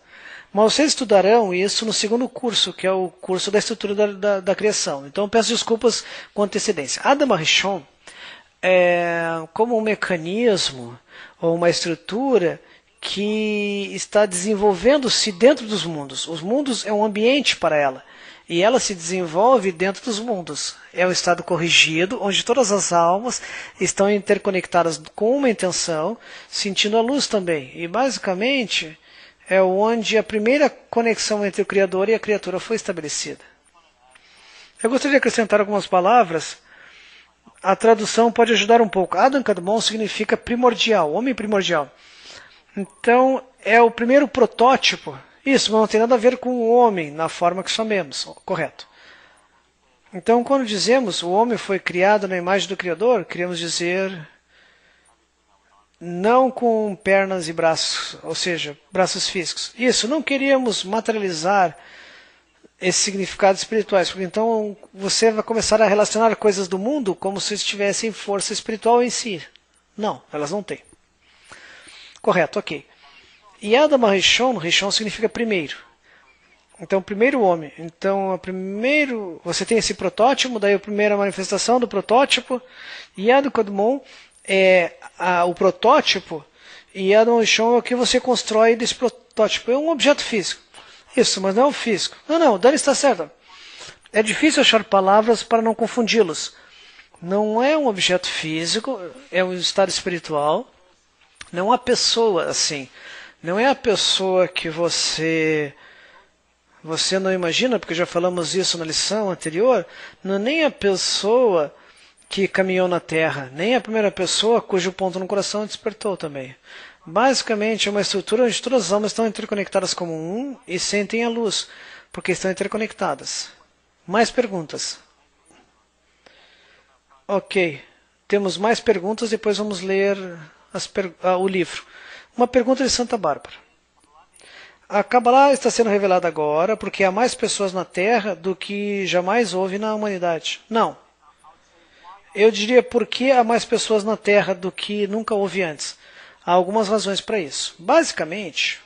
A: Mas vocês estudarão isso no segundo curso, que é o curso da estrutura da criação. Então peço desculpas com antecedência. Adam Rishon é como um mecanismo ou uma estrutura que está desenvolvendo-se dentro dos mundos. Os mundos é um ambiente para ela. E ela se desenvolve dentro dos mundos. É um estado corrigido, onde todas as almas estão interconectadas com uma intenção, sentindo a luz também. E basicamente é onde a primeira conexão entre o Criador e a criatura foi estabelecida. Eu gostaria de acrescentar algumas palavras. A tradução pode ajudar um pouco. Adam Kadmon significa primordial, homem primordial. Então é o primeiro protótipo. Isso não tem nada a ver com o homem na forma que chamamos, correto. Então, quando dizemos o homem foi criado na imagem do Criador, queremos dizer não com pernas e braços, ou seja, braços físicos. Isso, não queríamos materializar esses significados espirituais, porque então você vai começar a relacionar coisas do mundo como se tivessem força espiritual em si. Não, elas não têm. Correto, ok. E Adam Rishon, Rishon significa primeiro. Então, primeiro homem. Então, primeiro você tem esse protótipo, daí a primeira manifestação do protótipo. E Adam Kadmon é o protótipo, e Adam Rishon é o que você constrói desse protótipo. É um objeto físico. Isso, mas não é o físico. Não, Dani está certo. É difícil achar palavras para não confundi-los. Não é um objeto físico, é um estado espiritual. Não há pessoa assim. Não é a pessoa que você não imagina, porque já falamos isso na lição anterior, não é nem a pessoa que caminhou na Terra, nem a primeira pessoa cujo ponto no coração despertou também. Basicamente é uma estrutura onde todas as almas estão interconectadas como um e sentem a luz, porque estão interconectadas. Mais perguntas? Ok, temos mais perguntas, depois vamos ler o livro. Uma pergunta de Santa Bárbara. A Kabbalah está sendo revelada agora porque há mais pessoas na Terra do que jamais houve na humanidade. Não. Eu diria porque há mais pessoas na Terra do que nunca houve antes. Há algumas razões para isso. Basicamente,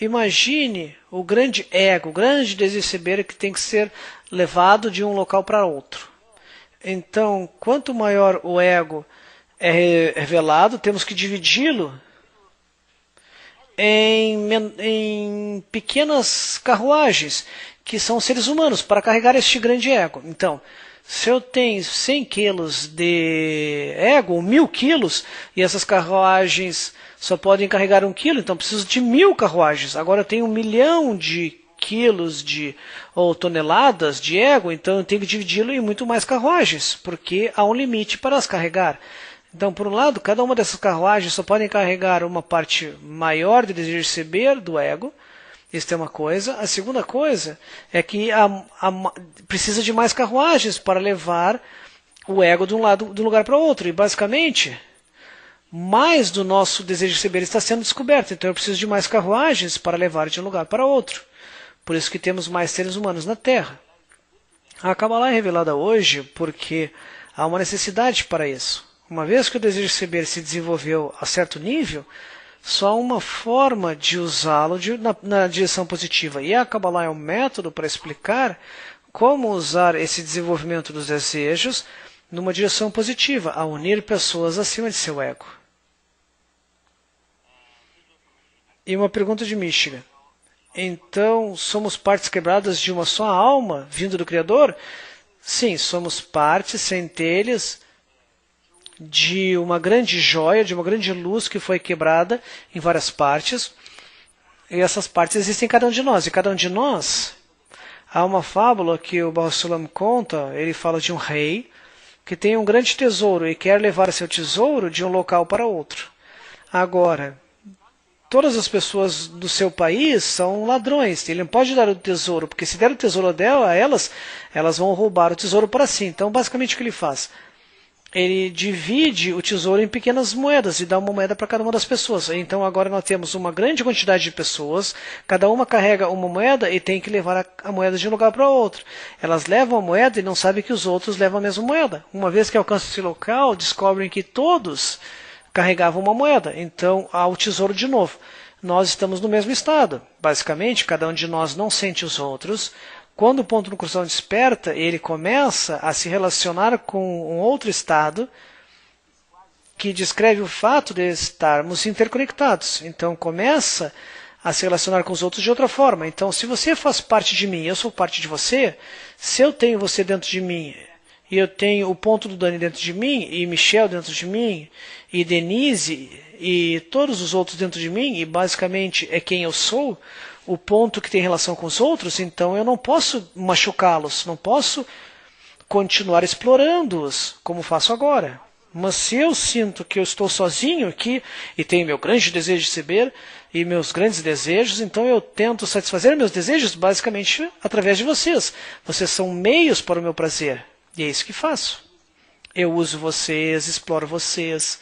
A: imagine o grande ego, o grande desejo que tem que ser levado de um local para outro. Então, quanto maior o ego é revelado, temos que dividi-lo em pequenas carruagens, que são seres humanos, para carregar este grande ego. Então, se eu tenho 100 quilos de ego, ou 1000 quilos, e essas carruagens só podem carregar 1 quilo, então preciso de 1000 carruagens. Agora eu tenho 1 milhão de quilos ou toneladas de ego, então eu tenho que dividi-lo em muito mais carruagens, porque há um limite para as carregar. Então, por um lado, cada uma dessas carruagens só podem carregar uma parte maior de desejo de receber do ego. Isso é uma coisa. A segunda coisa é que precisa de mais carruagens para levar o ego de um lugar para outro. E, basicamente, mais do nosso desejo de receber está sendo descoberto. Então, eu preciso de mais carruagens para levar de um lugar para outro. Por isso que temos mais seres humanos na Terra. A Kabbalah é revelada hoje porque há uma necessidade para isso. Uma vez que o desejo de receber se desenvolveu a certo nível, só há uma forma de usá-lo na direção positiva. E a Kabbalah é um método para explicar como usar esse desenvolvimento dos desejos numa direção positiva, a unir pessoas acima de seu ego. E uma pergunta de Michigan. Então, somos partes quebradas de uma só alma, vindo do Criador? Sim, somos partes, centelhas de uma grande joia, de uma grande luz que foi quebrada em várias partes. E essas partes existem em cada um de nós. E cada um de nós, há uma fábula que o Baal Sulam conta, ele fala de um rei que tem um grande tesouro e quer levar seu tesouro de um local para outro. Agora, todas as pessoas do seu país são ladrões. Ele não pode dar o tesouro, porque se der o tesouro dela a elas, elas vão roubar o tesouro para si. Então, basicamente, o que ele faz? Ele divide o tesouro em pequenas moedas e dá uma moeda para cada uma das pessoas. Então, agora nós temos uma grande quantidade de pessoas, cada uma carrega uma moeda e tem que levar a moeda de um lugar para outro. Elas levam a moeda e não sabem que os outros levam a mesma moeda. Uma vez que alcançam esse local, descobrem que todos carregavam uma moeda. Então, há o tesouro de novo. Nós estamos no mesmo estado. Basicamente, cada um de nós não sente os outros. Quando o ponto no coração desperta, ele começa a se relacionar com um outro estado que descreve o fato de estarmos interconectados. Então, começa a se relacionar com os outros de outra forma. Então, se você faz parte de mim, eu sou parte de você, se eu tenho você dentro de mim, e eu tenho o ponto do Dani dentro de mim, e Michel dentro de mim, e Denise, e todos os outros dentro de mim, e basicamente é quem eu sou, o ponto que tem relação com os outros, então eu não posso machucá-los, não posso continuar explorando-os, como faço agora. Mas se eu sinto que eu estou sozinho aqui, e tenho meu grande desejo de receber, e meus grandes desejos, então eu tento satisfazer meus desejos basicamente através de vocês. Vocês são meios para o meu prazer. E é isso que faço. Eu uso vocês, exploro vocês,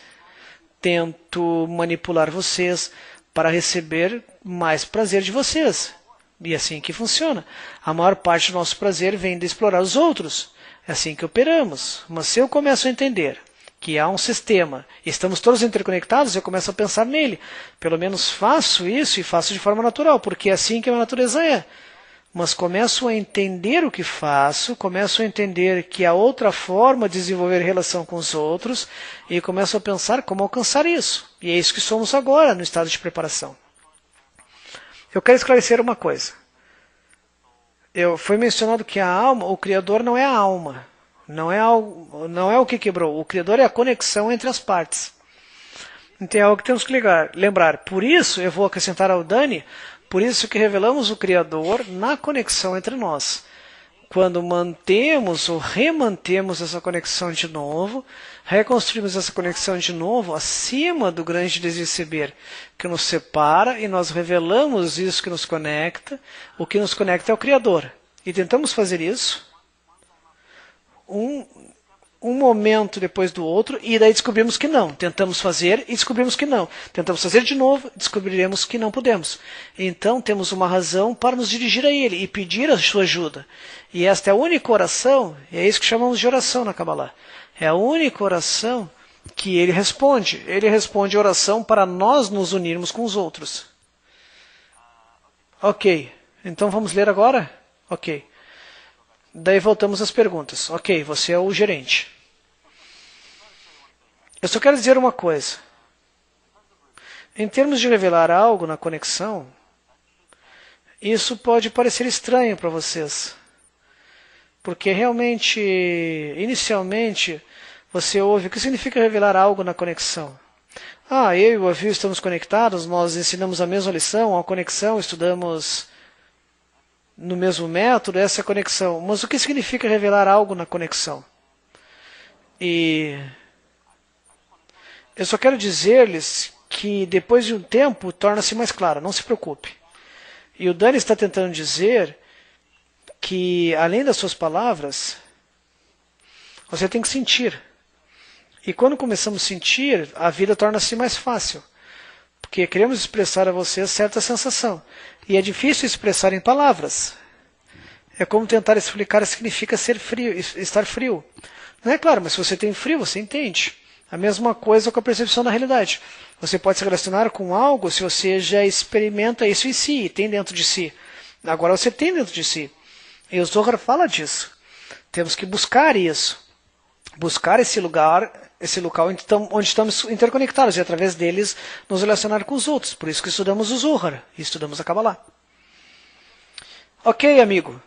A: tento manipular vocês para receber mais prazer de vocês. E é assim que funciona. A maior parte do nosso prazer vem de explorar os outros. É assim que operamos. Mas se eu começo a entender que há um sistema, estamos todos interconectados, eu começo a pensar nele. Pelo menos faço isso e faço de forma natural, porque é assim que a minha natureza é. Mas começo a entender o que faço, começo a entender que há outra forma de desenvolver relação com os outros e começo a pensar como alcançar isso. E é isso que somos agora, no estado de preparação. Eu quero esclarecer uma coisa. Foi mencionado que a alma, o Criador não é a alma, não é o que quebrou. O Criador é a conexão entre as partes. Então é algo que temos que lembrar. Por isso, eu vou acrescentar ao Dani, por isso que revelamos o Criador na conexão entre nós. Quando mantemos ou remantemos essa conexão de novo, reconstruímos essa conexão de novo acima do grande desejo de receber, que nos separa, e nós revelamos isso que nos conecta. O que nos conecta é o Criador. E tentamos fazer isso um momento depois do outro, e daí descobrimos que não. Tentamos fazer e descobrimos que não. Tentamos fazer de novo, descobriremos que não podemos. Então temos uma razão para nos dirigir a Ele e pedir a sua ajuda. E esta é a única oração, e é isso que chamamos de oração na Kabbalah. É a única oração que Ele responde. Ele responde a oração para nós nos unirmos com os outros. Ok, então vamos ler agora? Ok. Daí voltamos às perguntas. Ok, você é o gerente. Eu só quero dizer uma coisa. Em termos de revelar algo na conexão, isso pode parecer estranho para vocês. Porque realmente, inicialmente, você ouve o que significa revelar algo na conexão. Ah, eu e o Avil estamos conectados, nós ensinamos a mesma lição, a conexão, estudamos no mesmo método, essa é a conexão. Mas o que significa revelar algo na conexão? E eu só quero dizer-lhes que depois de um tempo torna-se mais claro, não se preocupe. E o Dani está tentando dizer que, além das suas palavras, você tem que sentir. E quando começamos a sentir, a vida torna-se mais fácil. Porque queremos expressar a você certa sensação. E é difícil expressar em palavras. É como tentar explicar o que significa ser frio, estar frio. Não é claro, mas se você tem frio, você entende. A mesma coisa com a percepção da realidade. Você pode se relacionar com algo se você já experimenta isso em si, tem dentro de si. Agora você tem dentro de si. E o Zohar fala disso. Temos que buscar isso. Buscar esse local onde estamos interconectados e através deles nos relacionar com os outros. Por isso que estudamos o Zohar e estudamos a Kabbalah. Ok, amigo.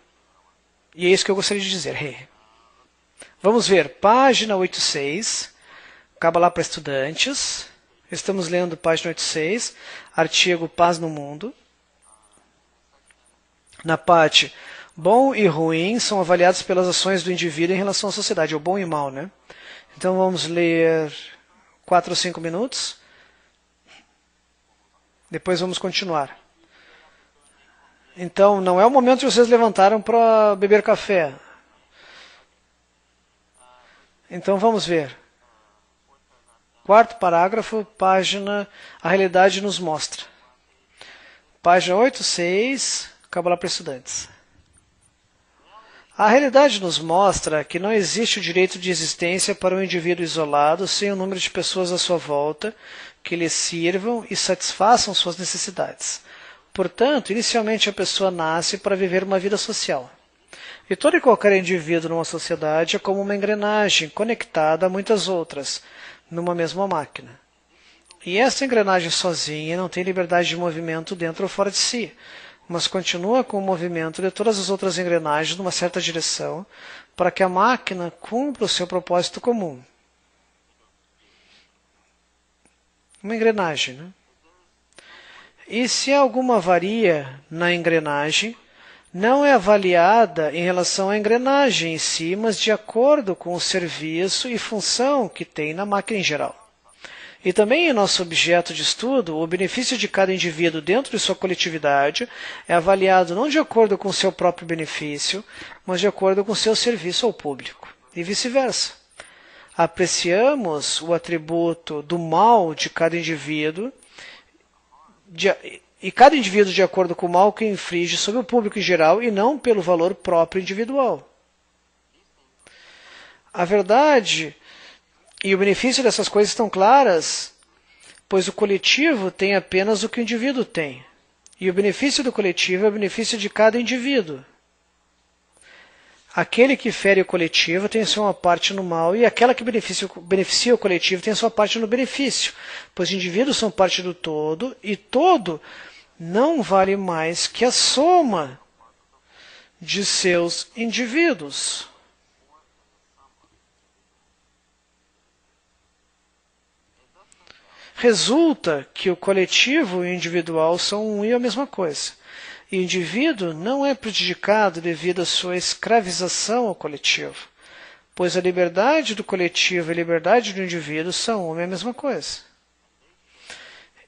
A: E é isso que eu gostaria de dizer. Vamos ver, página 86, Kabbalah para estudantes. Estamos lendo página 86, artigo Paz no Mundo. Na parte bom e ruim são avaliados pelas ações do indivíduo em relação à sociedade, ou bom e mal, né? Então vamos ler 4 ou 5 minutos. Depois vamos continuar. Então, não é o momento que vocês levantaram para beber café. Então vamos ver. Quarto parágrafo, página A Realidade nos Mostra. Página 86, Kabbalah para estudantes. A realidade nos mostra que não existe o direito de existência para um indivíduo isolado sem o número de pessoas à sua volta que lhe sirvam e satisfaçam suas necessidades. Portanto, inicialmente a pessoa nasce para viver uma vida social. E todo e qualquer indivíduo numa sociedade é como uma engrenagem conectada a muitas outras, numa mesma máquina. E essa engrenagem sozinha não tem liberdade de movimento dentro ou fora de si, mas continua com o movimento de todas as outras engrenagens numa certa direção, para que a máquina cumpra o seu propósito comum. Uma engrenagem, né? E se há alguma avaria na engrenagem, não é avaliada em relação à engrenagem em si, mas de acordo com o serviço e função que tem na máquina em geral. E também em nosso objeto de estudo, o benefício de cada indivíduo dentro de sua coletividade é avaliado não de acordo com o seu próprio benefício, mas de acordo com o seu serviço ao público, e vice-versa. Apreciamos o atributo do mal de cada indivíduo, e cada indivíduo de acordo com o mal que inflige sobre o público em geral e não pelo valor próprio individual. A verdade e o benefício dessas coisas estão claras, pois o coletivo tem apenas o que o indivíduo tem. E o benefício do coletivo é o benefício de cada indivíduo. Aquele que fere o coletivo tem sua parte no mal, e aquela que beneficia o coletivo tem sua parte no benefício, pois os indivíduos são parte do todo, e todo não vale mais que a soma de seus indivíduos. Resulta que o coletivo e o individual são um e a mesma coisa. E o indivíduo não é prejudicado devido à sua escravização ao coletivo, pois a liberdade do coletivo e a liberdade do indivíduo são uma e a mesma coisa.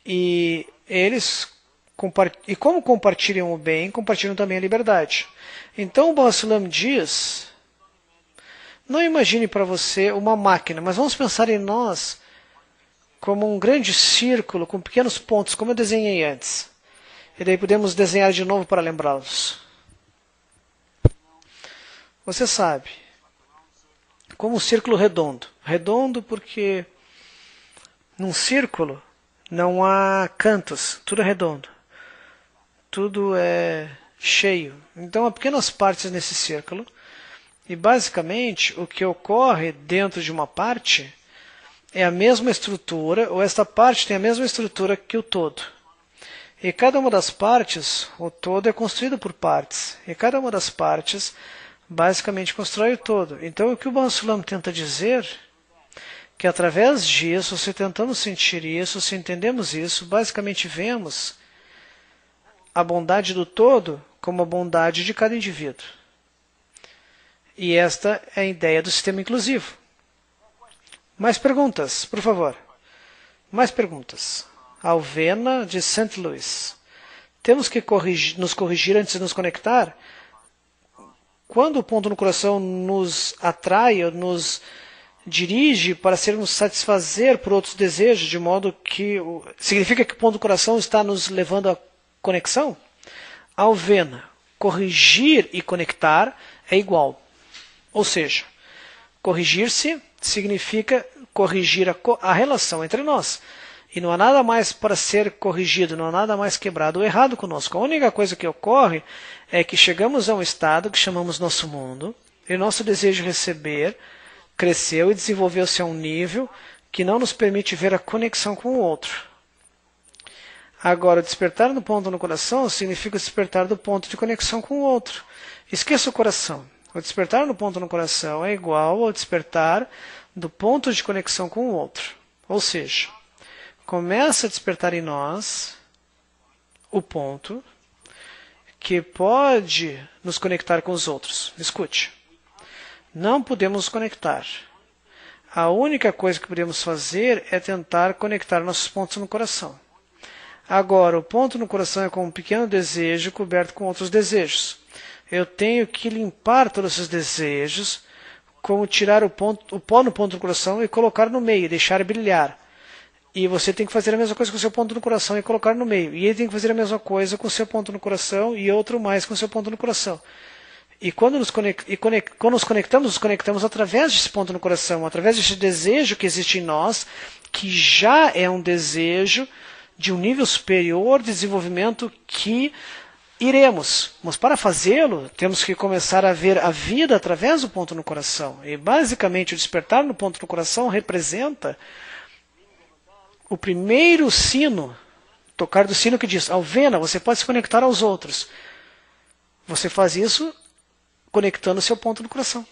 A: E como compartilham o bem, compartilham também a liberdade. Então o Baha'u'lláh diz, não imagine para você uma máquina, mas vamos pensar em nós como um grande círculo com pequenos pontos, como eu desenhei antes. E daí podemos desenhar de novo para lembrá-los. Você sabe, como um círculo redondo. Redondo porque num círculo não há cantos, tudo é redondo. Tudo é cheio. Então há pequenas partes nesse círculo. E basicamente o que ocorre dentro de uma parte é a mesma estrutura, ou esta parte tem a mesma estrutura que o todo. E cada uma das partes, o todo é construído por partes. E cada uma das partes basicamente constrói o todo. Então o que o Baha'u'lláh tenta dizer, que através disso, se tentamos sentir isso, se entendemos isso, basicamente vemos a bondade do todo como a bondade de cada indivíduo. E esta é a ideia do sistema inclusivo. Mais perguntas, por favor. Mais perguntas. Alvena, de St. Louis. Temos que nos corrigir antes de nos conectar? Quando o ponto no coração nos atrai ou nos dirige para sermos satisfazer por outros desejos, de modo que significa que o ponto do coração está nos levando à conexão? Alvena. corrigir e conectar é igual. Ou seja, corrigir-se significa corrigir a relação entre nós. E não há nada mais para ser corrigido, não há nada mais quebrado ou errado conosco. A única coisa que ocorre é que chegamos a um estado que chamamos nosso mundo, e nosso desejo de receber cresceu e desenvolveu-se a um nível que não nos permite ver a conexão com o outro. Agora, o despertar do ponto no coração significa o despertar do ponto de conexão com o outro. Esqueça o coração. O despertar no ponto no coração é igual ao despertar do ponto de conexão com o outro. Ou seja, começa a despertar em nós o ponto que pode nos conectar com os outros. Escute, não podemos nos conectar. A única coisa que podemos fazer é tentar conectar nossos pontos no coração. Agora, o ponto no coração é como um pequeno desejo coberto com outros desejos. Eu tenho que limpar todos esses desejos, como tirar o pó no ponto do coração e colocar no meio, deixar brilhar. E você tem que fazer a mesma coisa com o seu ponto no coração e colocar no meio. E ele tem que fazer a mesma coisa com o seu ponto no coração e outro mais com o seu ponto no coração. E quando nos conectamos através desse ponto no coração, através desse desejo que existe em nós, que já é um desejo de um nível superior de desenvolvimento que iremos. Mas para fazê-lo, temos que começar a ver a vida através do ponto no coração. E basicamente o despertar no ponto no coração representa o primeiro sino, tocar do sino que diz, Alvena, você pode se conectar aos outros. Você faz isso conectando seu ponto no coração.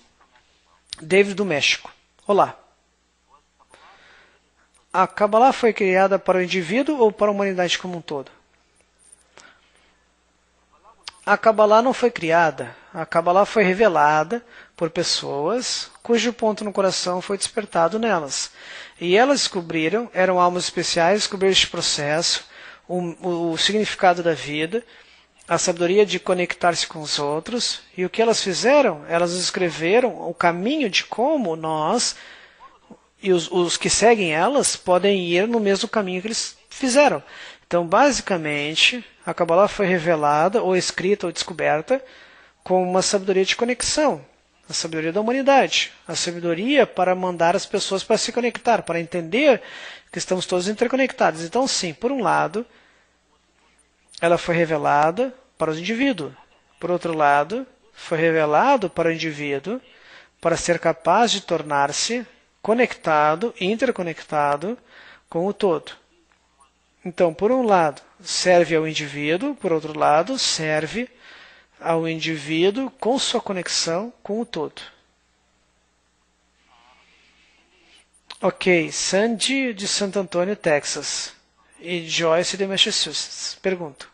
A: David do México. Olá. A Kabbalah foi criada para o indivíduo ou para a humanidade como um todo? A Kabbalah não foi criada. A Kabbalah foi revelada por pessoas cujo ponto no coração foi despertado nelas. E elas descobriram, eram almas especiais, descobriram este processo, o significado da vida, a sabedoria de conectar-se com os outros. E o que elas fizeram? Elas escreveram o caminho de como nós e os que seguem elas podem ir no mesmo caminho que eles fizeram. Então, basicamente, a Kabbalah foi revelada, ou escrita, ou descoberta, com uma sabedoria de conexão, a sabedoria da humanidade, a sabedoria para mandar as pessoas para se conectar, para entender que estamos todos interconectados. Então, sim, por um lado, ela foi revelada para os indivíduos. Por outro lado, foi revelado para o indivíduo para ser capaz de tornar-se conectado, interconectado com o todo. Então, por um lado, serve ao indivíduo, por outro lado, serve ao indivíduo com sua conexão com o todo. Ok, Sandy de Santo Antônio, Texas, e Joyce de Massachusetts. Pergunto.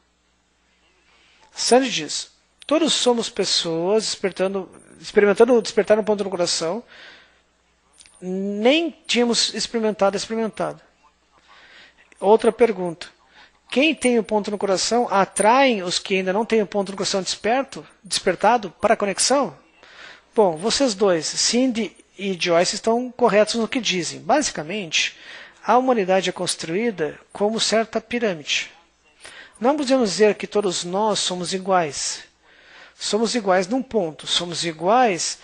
A: Sandy diz, todos somos pessoas experimentando despertar um ponto no coração, nem tínhamos experimentado. Outra pergunta. Quem tem o ponto no coração atraem os que ainda não têm o ponto no coração despertado para a conexão? Bom, vocês dois, Cindy e Joyce, estão corretos no que dizem. Basicamente, a humanidade é construída como certa pirâmide. Não podemos dizer que todos nós somos iguais. Somos iguais num ponto. Somos iguais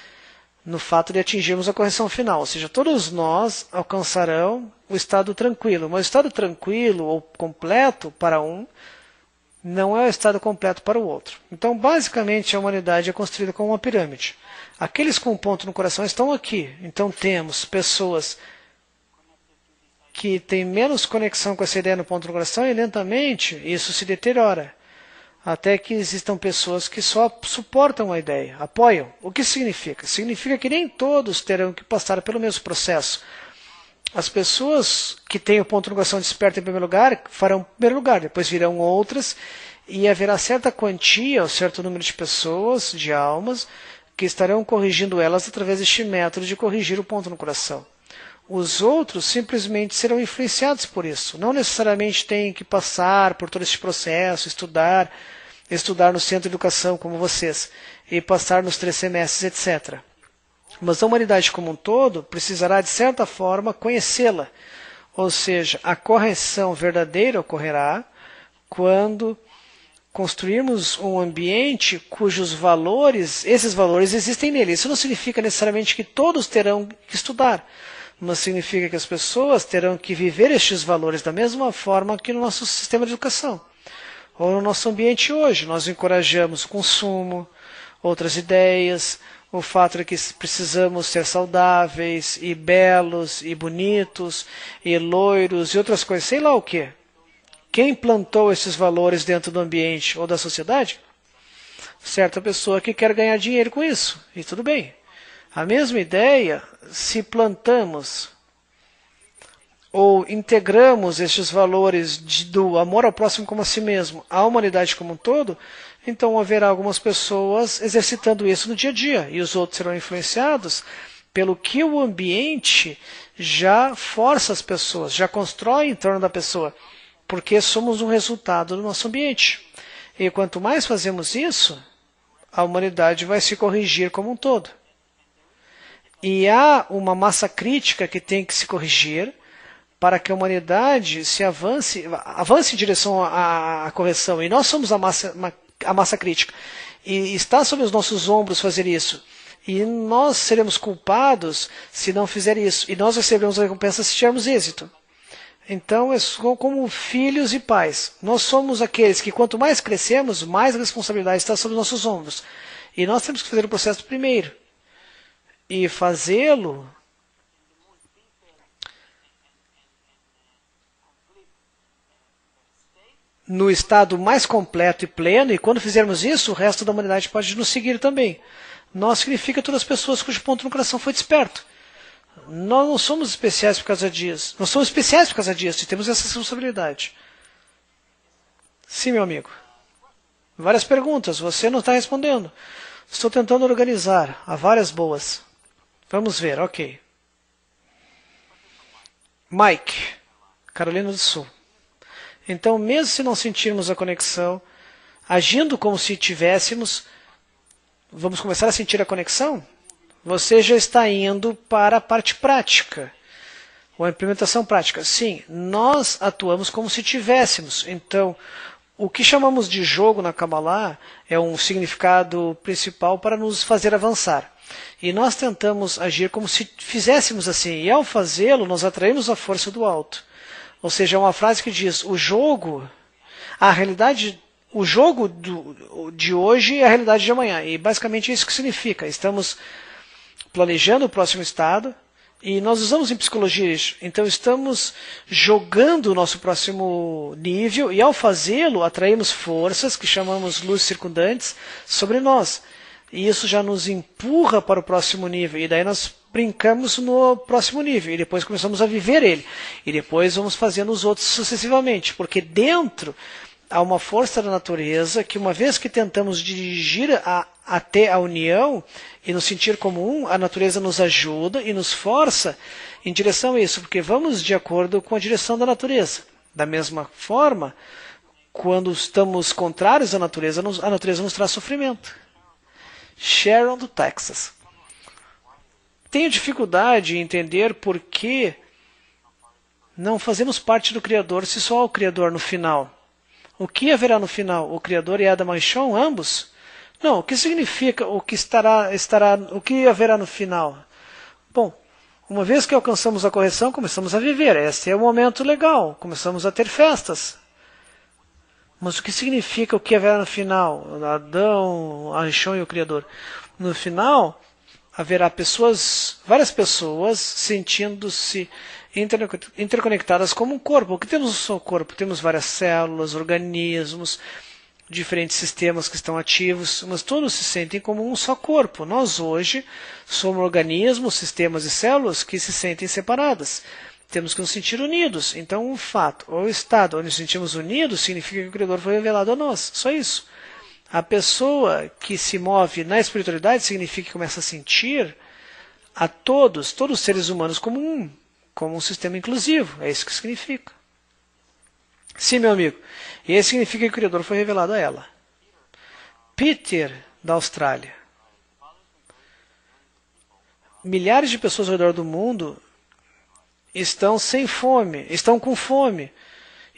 A: no fato de atingirmos a correção final. Ou seja, todos nós alcançarão o estado tranquilo. Mas o estado tranquilo ou completo para um não é o estado completo para o outro. Então, basicamente, a humanidade é construída como uma pirâmide. Aqueles com um ponto no coração estão aqui. Então, temos pessoas que têm menos conexão com essa ideia no ponto no coração e, lentamente, isso se deteriora. Até que existam pessoas que só suportam a ideia, apoiam. O que significa? Significa que nem todos terão que passar pelo mesmo processo. As pessoas que têm o ponto no coração desperto em primeiro lugar, farão em primeiro lugar, depois virão outras, e haverá certa quantia, ou certo número de pessoas, de almas, que estarão corrigindo elas através deste método de corrigir o ponto no coração. Os outros simplesmente serão influenciados por isso. Não necessariamente têm que passar por todo esse processo, estudar no centro de educação como vocês, e passar nos 3 semestres, etc. Mas a humanidade como um todo precisará, de certa forma, conhecê-la. Ou seja, a correção verdadeira ocorrerá quando construirmos um ambiente cujos valores, esses valores existem nele. Isso não significa necessariamente que todos terão que estudar, mas significa que as pessoas terão que viver estes valores da mesma forma que no nosso sistema de educação. Ou no nosso ambiente hoje, nós encorajamos o consumo, outras ideias, o fato de que precisamos ser saudáveis, e belos, e bonitos, e loiros, e outras coisas, sei lá o quê. Quem plantou esses valores dentro do ambiente ou da sociedade? Certa pessoa que quer ganhar dinheiro com isso, e tudo bem. A mesma ideia, se plantamos ou integramos estes valores do amor ao próximo como a si mesmo, à humanidade como um todo, então haverá algumas pessoas exercitando isso no dia a dia, e os outros serão influenciados pelo que o ambiente já força as pessoas, já constrói em torno da pessoa, porque somos um resultado do nosso ambiente. E quanto mais fazemos isso, a humanidade vai se corrigir como um todo. E há uma massa crítica que tem que se corrigir para que a humanidade se avance em direção à correção. E nós somos a massa crítica. E está sobre os nossos ombros fazer isso. E nós seremos culpados se não fizer isso. E nós receberemos a recompensa se tivermos êxito. Então, é como filhos e pais. Nós somos aqueles que, quanto mais crescemos, mais a responsabilidade está sobre os nossos ombros. E nós temos que fazer o processo primeiro. E fazê-lo no estado mais completo e pleno, e quando fizermos isso, o resto da humanidade pode nos seguir também. Nós significa todas as pessoas cujo ponto no coração foi desperto. Nós não somos especiais por causa disso. Nós somos especiais por causa disso e temos essa responsabilidade. Sim, meu amigo. Várias perguntas, você não está respondendo. Estou tentando organizar. Há várias boas. Vamos ver, ok. Mike, Carolina do Sul. Então, mesmo se não sentirmos a conexão, agindo como se tivéssemos, vamos começar a sentir a conexão? Você já está indo para a parte prática, ou a implementação prática. Sim, nós atuamos como se tivéssemos. Então, o que chamamos de jogo na Kabbalah é um significado principal para nos fazer avançar. E nós tentamos agir como se fizéssemos assim. E ao fazê-lo, nós atraímos a força do alto. Ou seja, é uma frase que diz, a realidade, o jogo de hoje é a realidade de amanhã. E basicamente é isso que significa. Estamos planejando o próximo estado, e nós usamos em psicologia isso. Então estamos jogando o nosso próximo nível, e ao fazê-lo, atraímos forças, que chamamos luzes circundantes, sobre nós. E isso já nos empurra para o próximo nível, e daí nós brincamos no próximo nível, e depois começamos a viver ele. E depois vamos fazendo os outros sucessivamente, porque dentro há uma força da natureza que, uma vez que tentamos dirigir até a união e nos sentir como um, a natureza nos ajuda e nos força em direção a isso, porque vamos de acordo com a direção da natureza. Da mesma forma, quando estamos contrários à natureza, a natureza nos traz sofrimento. Sharon, do Texas. Tenho dificuldade em entender por que não fazemos parte do Criador se só há o Criador no final. O que haverá no final? O Criador e Adam e Shon, ambos? Não, o que significa o que haverá no final? Bom, uma vez que alcançamos a correção, começamos a viver. Este é o momento legal, começamos a ter festas. Mas o que significa o que haverá no final? Adão, Arishon e o Criador. No final, haverá várias pessoas sentindo-se interconectadas como um corpo. O que temos no seu corpo? Temos várias células, organismos, diferentes sistemas que estão ativos, mas todos se sentem como um só corpo. Nós hoje somos organismos, sistemas e células que se sentem separadas. Temos que nos sentir unidos. Então, o fato, ou o estado onde nos sentimos unidos, significa que o Criador foi revelado a nós. Só isso. A pessoa que se move na espiritualidade significa que começa a sentir a todos os seres humanos como um sistema inclusivo. É isso que significa. Sim, meu amigo. E isso significa que o Criador foi revelado a ela. Peter, da Austrália. Milhares de pessoas ao redor do mundo estão sem fome, estão com fome.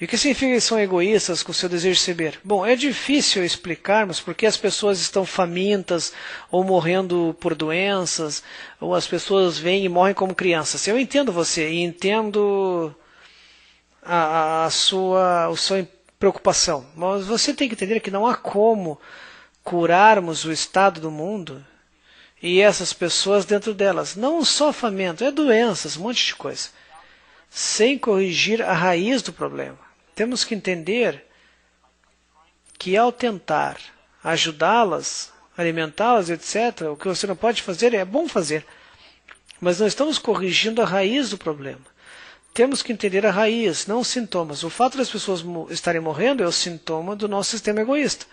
A: E o que significa que eles são egoístas com o seu desejo de receber? Bom, é difícil explicarmos porque as pessoas estão famintas ou morrendo por doenças, ou as pessoas vêm e morrem como crianças. Eu entendo você e entendo a sua preocupação, mas você tem que entender que não há como curarmos o estado do mundo e essas pessoas dentro delas. Não só faminto, é doenças, um monte de coisa, sem corrigir a raiz do problema. Temos que entender que ao tentar ajudá-las, alimentá-las, etc., o que você não pode fazer é bom fazer, mas não estamos corrigindo a raiz do problema. Temos que entender a raiz, não os sintomas. O fato das pessoas estarem morrendo é o sintoma do nosso sistema egoísta.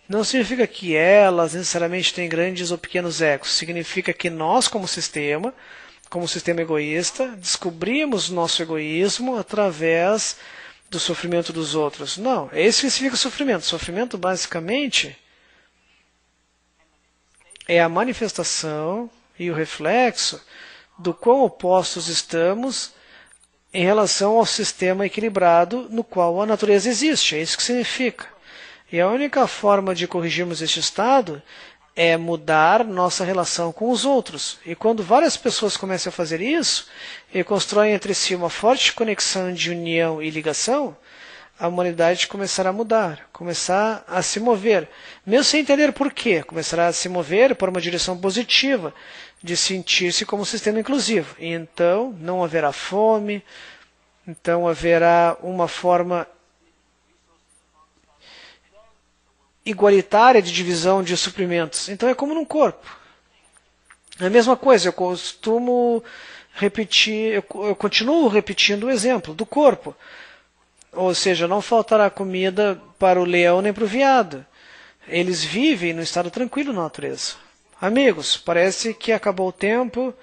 A: Não significa que elas necessariamente têm grandes ou pequenos egos. Significa que nós, como sistema egoísta, descobrimos nosso egoísmo através do sofrimento dos outros. Não, é isso que significa sofrimento. Sofrimento, basicamente, é a manifestação e o reflexo do quão opostos estamos em relação ao sistema equilibrado no qual a natureza existe. É isso que significa. E a única forma de corrigirmos este estado é mudar nossa relação com os outros. E quando várias pessoas começam a fazer isso e constroem entre si uma forte conexão de união e ligação, a humanidade começará a mudar, começar a se mover, mesmo sem entender por quê, começará a se mover por uma direção positiva, de sentir-se como um sistema inclusivo. E então não haverá fome, então haverá uma forma igualitária de divisão de suprimentos. Então é como num corpo. É a mesma coisa, eu costumo repetir, eu continuo repetindo o exemplo do corpo. Ou seja, não faltará comida para o leão nem para o veado. Eles vivem no estado tranquilo na natureza. Amigos, parece que acabou o tempo.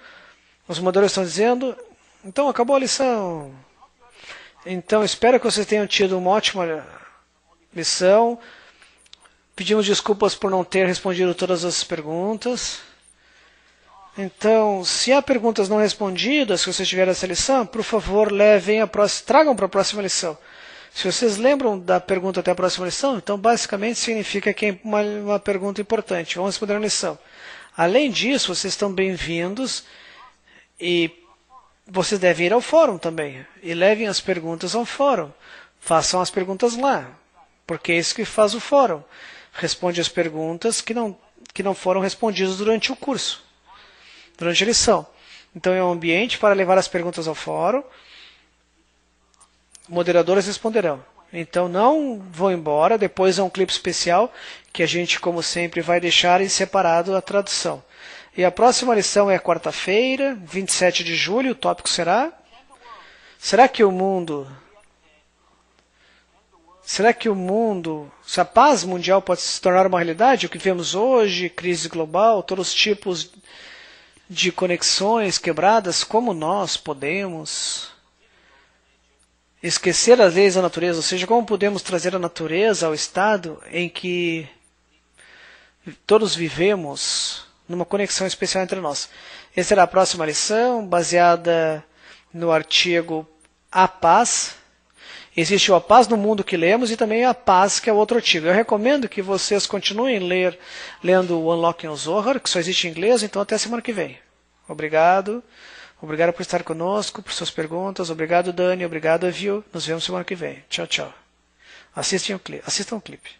A: Os moderadores estão dizendo, então acabou a lição. Então espero que vocês tenham tido uma ótima lição. Pedimos desculpas por não ter respondido todas as perguntas. Então, se há perguntas não respondidas, se vocês tiverem essa lição, por favor, tragam para a próxima lição. Se vocês lembram da pergunta até a próxima lição, então basicamente significa que é uma pergunta importante. Vamos responder a lição. Além disso, vocês estão bem-vindos e vocês devem ir ao fórum também. E levem as perguntas ao fórum. Façam as perguntas lá, porque é isso que faz o fórum. Responde as perguntas que não foram respondidas durante o curso, durante a lição. Então é um ambiente para levar as perguntas ao fórum. Moderadores responderão. Então não vão embora, depois é um clipe especial que a gente, como sempre, vai deixar em separado a tradução. E a próxima lição é quarta-feira, 27 de julho, o tópico será: Será que se a paz mundial pode se tornar uma realidade? O que vemos hoje, crise global, todos os tipos de conexões quebradas, como nós podemos esquecer as leis da natureza? Ou seja, como podemos trazer a natureza ao estado em que todos vivemos numa conexão especial entre nós? Essa será a próxima lição, baseada no artigo A Paz. Existe A Paz no Mundo que lemos e também A Paz, que é outro artigo. Eu recomendo que vocês continuem lendo o Unlocking o Zohar, que só existe em inglês, então até semana que vem. Obrigado. Obrigado por estar conosco, por suas perguntas. Obrigado, Dani. Obrigado, Avil. Nos vemos semana que vem. Tchau, tchau. Assistam o clipe.